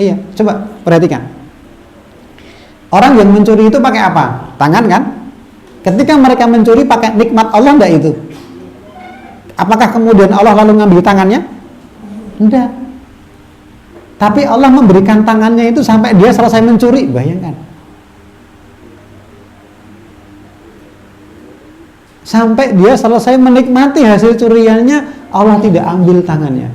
Iya, coba perhatikan. Orang yang mencuri itu pakai apa? Tangan kan? Ketika mereka mencuri pakai nikmat Allah enggak itu? Apakah kemudian Allah lalu ngambil tangannya? Enggak. Tapi Allah memberikan tangannya itu sampai dia selesai mencuri. Bayangkan. Sampai dia selesai menikmati hasil curiannya, Allah tidak ambil tangannya.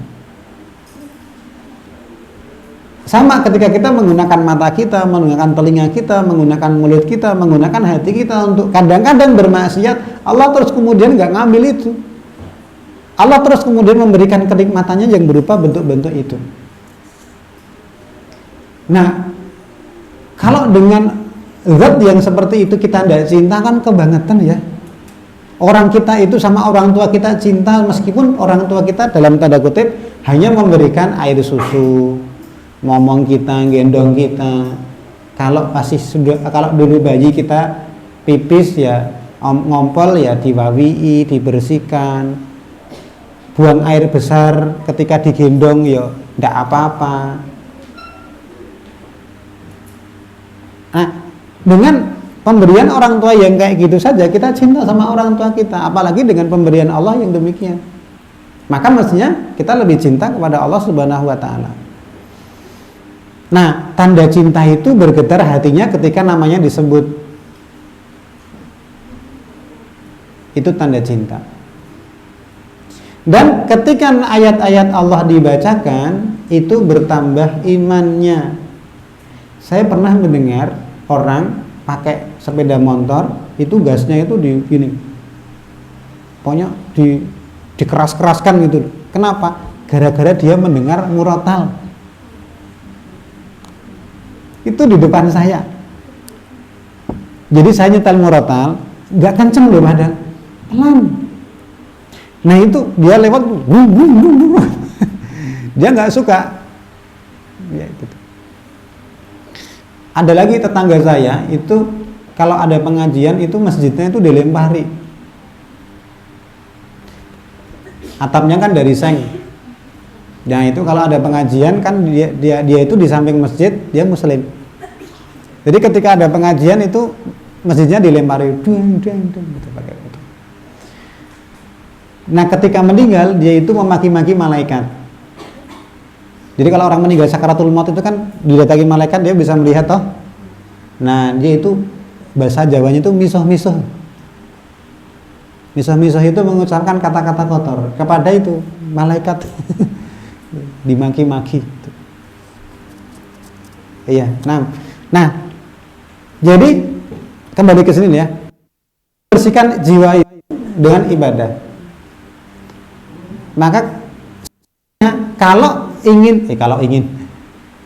Sama ketika kita menggunakan mata kita, menggunakan telinga kita, menggunakan mulut kita, menggunakan hati kita untuk kadang-kadang bermaksiat, Allah terus kemudian nggak ngambil itu. Allah terus kemudian memberikan kenikmatannya yang berupa bentuk-bentuk itu. Nah, kalau dengan zat yang seperti itu kita tidak cinta, kan kebangetan ya. Orang kita itu sama orang tua kita cinta, meskipun orang tua kita dalam tanda kutip hanya memberikan air susu, ngomong kita, gendong kita. Kalau dulu bayi kita pipis ya ngompol ya diwawi, dibersihkan. Buang air besar ketika digendong ya ndak apa-apa. Nah, dengan pemberian orang tua yang kayak gitu saja kita cinta sama orang tua kita, apalagi dengan pemberian Allah yang demikian. Maka mestinya kita lebih cinta kepada Allah Subhanahu Wa Taala. Nah, tanda cinta itu bergetar hatinya ketika namanya disebut. Itu tanda cinta. Dan ketika ayat-ayat Allah dibacakan, itu bertambah imannya. Saya pernah mendengar orang pakai sepeda motor, itu gasnya itu di gini. Pokoknya dikeras-keraskan gitu. Kenapa? Gara-gara dia mendengar murotal. Itu di depan saya. Jadi saya nyetel murotal, nggak kenceng loh badan, pelan. Nah itu dia lewat, dia nggak suka. Ya, gitu. Ada lagi tetangga saya itu kalau ada pengajian itu masjidnya itu dilempari. atapnya kan dari seng. Nah itu kalau ada pengajian kan dia itu di samping masjid, dia muslim. Jadi ketika ada pengajian itu masjidnya dilempari dung gitu pakai itu. Nah ketika meninggal dia itu memaki-maki malaikat. Jadi kalau orang meninggal sakaratul maut itu kan didatangi malaikat, dia bisa melihat toh. Nah dia itu bahasa Jawanya itu misuh-misuh. Misuh-misuh itu mengucapkan kata-kata kotor kepada itu malaikat. Dimaki-maki. Iya. Nah, jadi kembali ke sini ya. Bersihkan jiwa dengan ibadah. Maka kalau ingin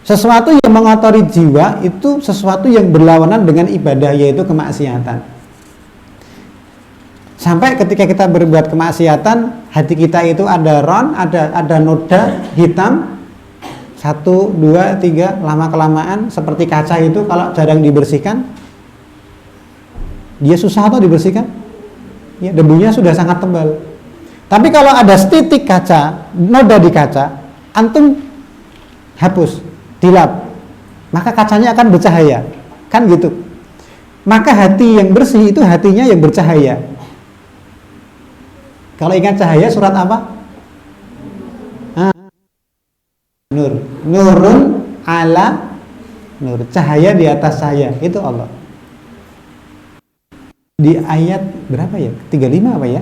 sesuatu yang mengotori jiwa itu sesuatu yang berlawanan dengan ibadah, yaitu kemaksiatan. Sampai ketika kita berbuat kemaksiatan, hati kita itu ada ron, ada noda hitam, 1, 2, 3, lama-kelamaan seperti kaca itu kalau jarang dibersihkan, dia susah atau dibersihkan? Ya, debunya sudah sangat tebal. Tapi kalau ada setitik kaca, noda di kaca, antum hapus, dilap, maka kacanya akan bercahaya, kan gitu. Maka hati yang bersih itu hatinya yang bercahaya. Kalau ingat cahaya surat apa? Nur. Nurun ala nur. Cahaya di atas cahaya. Itu Allah. Di ayat berapa ya? 35 apa ya?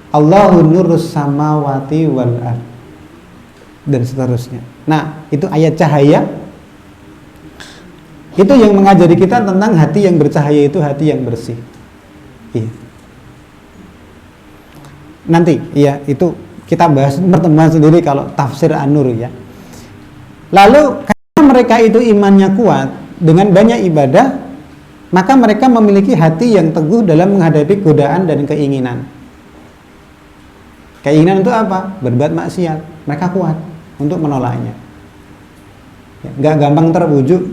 Allahu nurus samawati wal ard. Dan seterusnya. Nah, itu ayat cahaya. Itu yang mengajari kita tentang hati yang bercahaya itu hati yang bersih. Iya. Nanti ya itu kita bahas pertemuan sendiri kalau tafsir An-Nur ya. Lalu karena mereka itu imannya kuat dengan banyak ibadah, maka mereka memiliki hati yang teguh dalam menghadapi godaan dan keinginan. Keinginan itu apa? Berbuat maksiat. Mereka kuat untuk menolaknya. Ya, nggak gampang terbujuk.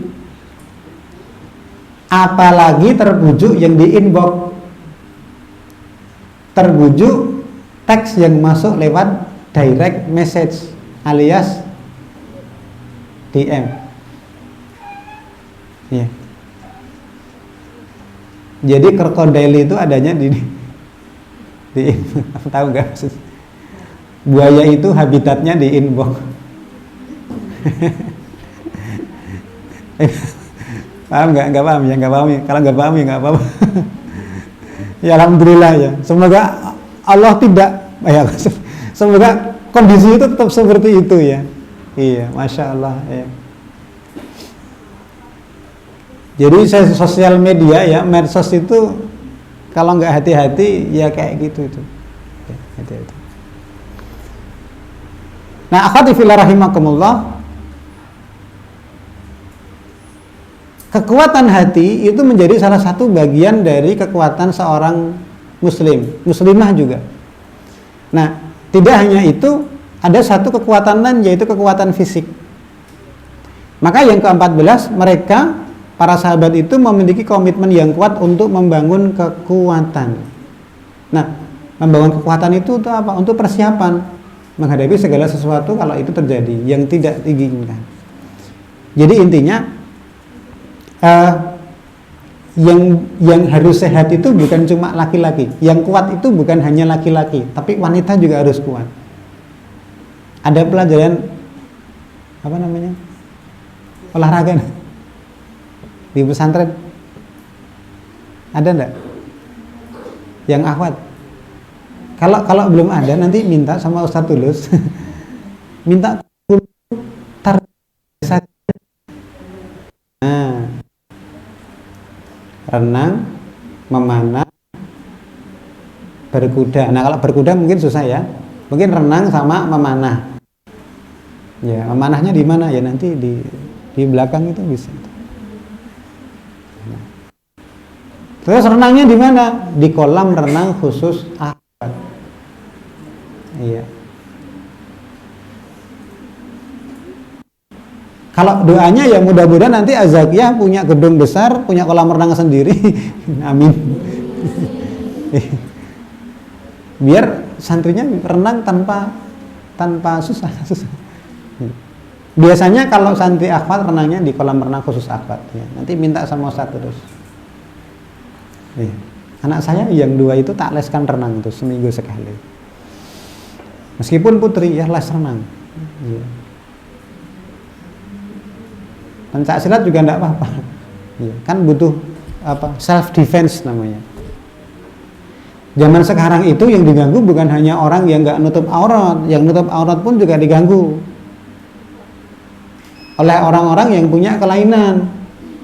Apalagi terbujuk yang di inbox. Terbujuk teks yang masuk lewat direct message alias DM. Ya. Jadi krokodil itu adanya di tahu nggak? Buaya itu habitatnya di inbox. Paham nggak? Nggak paham ya? Nggak paham ya? Kalau nggak paham ya nggak apa-apa. Ya alhamdulillah ya. Semoga Allah tidak, ya, semoga kondisi itu tetap seperti itu ya. Iya, masya Allah. Ya. Jadi sosial media ya, medsos itu kalau nggak hati-hati ya kayak gitu itu. Ya, hati-hati. Nah, akhwati fillah rahimakumullah, kekuatan hati itu menjadi salah satu bagian dari kekuatan seorang muslimah juga. Nah, tidak hanya itu, ada satu kekuatan lain yaitu kekuatan fisik. Maka yang ke-14, mereka para sahabat itu memiliki komitmen yang kuat untuk membangun kekuatan. Nah, membangun kekuatan itu untuk apa? Untuk persiapan menghadapi segala sesuatu kalau itu terjadi yang tidak diinginkan. Jadi intinya yang harus sehat itu bukan cuma laki-laki. Yang kuat itu bukan hanya laki-laki, tapi wanita juga harus kuat. Ada pelajaran apa namanya? Olahraga di pesantren. Ada enggak? Yang akhwat. Kalau belum ada nanti minta sama Ustadz Tulus. Minta renang, memanah, berkuda. Nah kalau berkuda mungkin susah ya. Mungkin renang sama memanah. Ya, memanahnya di mana ya, nanti di belakang itu bisa. Terus renangnya di mana? Di kolam renang khusus akhwat. Iya. Kalau doanya ya mudah-mudahan nanti Azakiyah punya gedung besar, punya kolam renang sendiri. Amin. Biar santrinya renang tanpa susah. Biasanya kalau santri akhwat renangnya di kolam renang khusus akhwat, ya. Nanti minta sama Ustaz terus. Ya. Anak saya yang 2 itu tak leskan renang tuh seminggu sekali. Meskipun putri ya les renang. Ya. Pencak silat juga enggak apa-apa. Ya. Kan butuh self defense namanya. Zaman sekarang itu yang diganggu bukan hanya orang yang enggak nutup aurat, yang nutup aurat pun juga diganggu oleh orang-orang yang punya kelainan.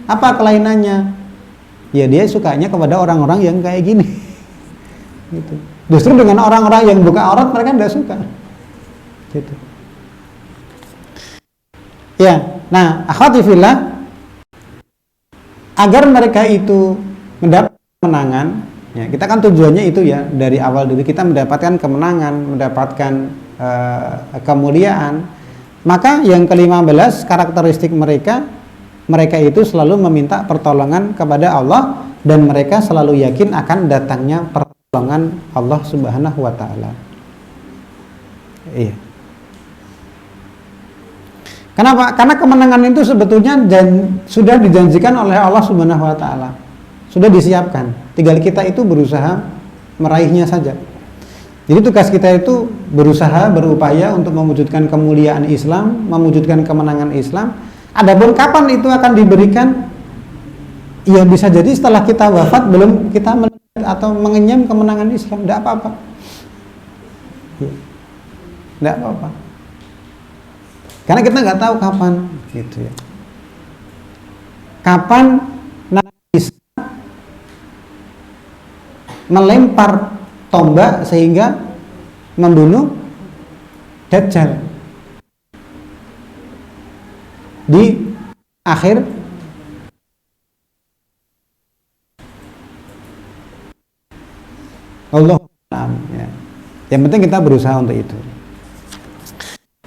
Apa kelainannya? Ya dia sukanya kepada orang-orang yang kayak gini. Gitu. Justru dengan orang-orang yang buka aurat mereka tidak suka. Gitu. Ya, nah, akhwati fillah, agar mereka itu mendapat kemenangan, ya, kita kan tujuannya itu ya dari awal dulu kita mendapatkan kemenangan, mendapatkan kemuliaan. Maka yang ke-15 karakteristik mereka itu selalu meminta pertolongan kepada Allah dan mereka selalu yakin akan datangnya pertolongan Allah Subhanahu wa taala. Iya. Kenapa? Karena kemenangan itu sebetulnya sudah dijanjikan oleh Allah Subhanahu wa taala. Sudah disiapkan. Tinggal kita itu berusaha meraihnya saja. Jadi tugas kita itu berusaha, berupaya untuk mewujudkan kemuliaan Islam, mewujudkan kemenangan Islam. Adapun kapan itu akan diberikan, ya bisa jadi setelah kita wafat belum kita melihat atau mengenyam kemenangan Islam, tidak apa-apa. Tidak apa-apa. Karena kita nggak tahu kapan, gitu ya. Kapan Nabi Isa melempar tombak sehingga membunuh Dajjal di akhir Allah. Ya. Yang penting kita berusaha untuk itu.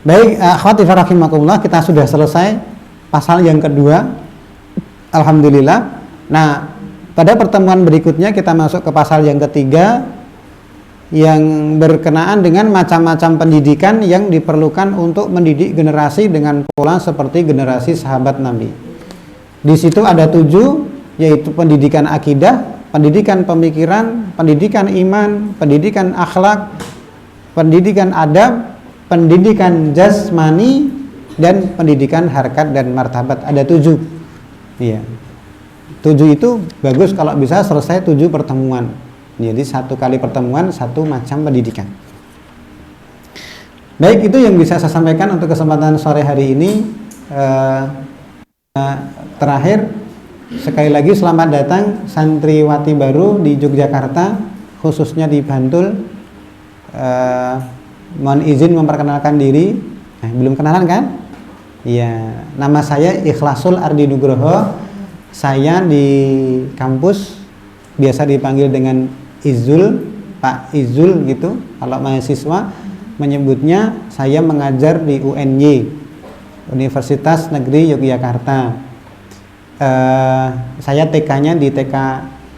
Baik, akhwati rahimakumullah, kita sudah selesai pasal yang kedua. Alhamdulillah. Nah, pada pertemuan berikutnya kita masuk ke pasal yang ketiga, yang berkenaan dengan macam-macam pendidikan yang diperlukan untuk mendidik generasi dengan pola seperti generasi sahabat Nabi. Di situ ada 7, yaitu pendidikan akidah, pendidikan pemikiran, pendidikan iman, pendidikan akhlak, pendidikan adab, pendidikan jasmani, dan pendidikan harkat dan martabat. Ada 7. Iya. 7 itu bagus kalau bisa selesai 7 pertemuan. Jadi 1 kali pertemuan 1 macam pendidikan. Baik, itu yang bisa saya sampaikan untuk kesempatan sore hari ini. Terakhir, sekali lagi selamat datang santriwati baru di Yogyakarta, khususnya di Bantul. Mohon izin memperkenalkan diri. Belum kenalan kan? Iya, nama saya Ikhlasul Ardi Nugroho. Saya di kampus biasa dipanggil dengan Izul, Pak Izul gitu. Kalau mahasiswa menyebutnya, saya mengajar di UNY, Universitas Negeri Yogyakarta. Saya TK-nya di TK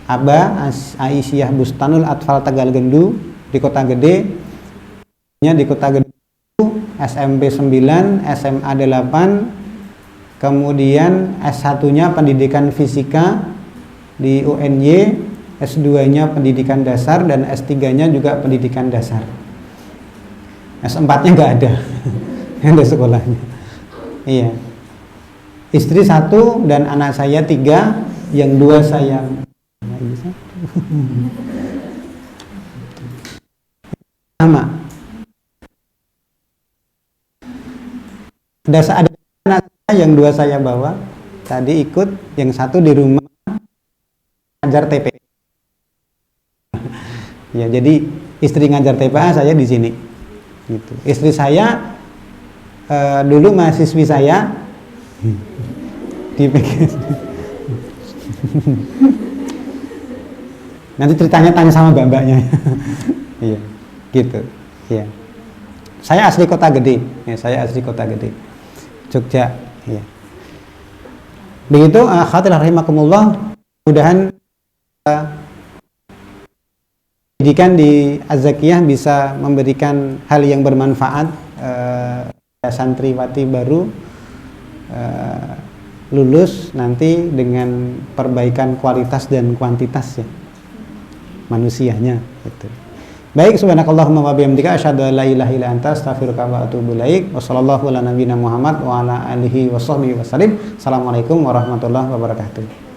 Aba Aisyah Bustanul Atfal Tegal Gendu di Kota Gede. Di Kota Gede, SMP 9, SMA 8, kemudian S1-nya pendidikan fisika di UNY, S2-nya pendidikan dasar, dan S3-nya juga pendidikan dasar. S4-nya nggak ada, nggak ada sekolahnya. Iya. Istri 1 dan anak saya 3, yang 2 saya sama. Ada anak saya yang 2 saya bawa, tadi ikut, yang 1 di rumah ngajar TPA. Ya, jadi istri ngajar TPA, saya di sini. Gitu. Istri saya dulu mahasiswi saya di PGS. Nanti ceritanya tanya sama mbak-mbaknya. Iya, gitu. Iya. Saya asli Kota Gede. Ya, saya asli Kota Gede, Jogja. Iya. Begitu, akhwatil rahimakumullah. Mudahan pendidikan di Az-Zakiyah bisa memberikan hal yang bermanfaat. Santriwati baru lulus nanti dengan perbaikan kualitas dan kuantitas ya manusianya gitu. Baik, subhanakallahumma wa bihamdika asyhadu an la ilaha illa anta astaghfiruka wa atubu ilaik. Wassallallahu ala nabiyyina Muhammad wa ala alihi washabbihi wasallim. Assalamualaikum warahmatullahi wabarakatuh.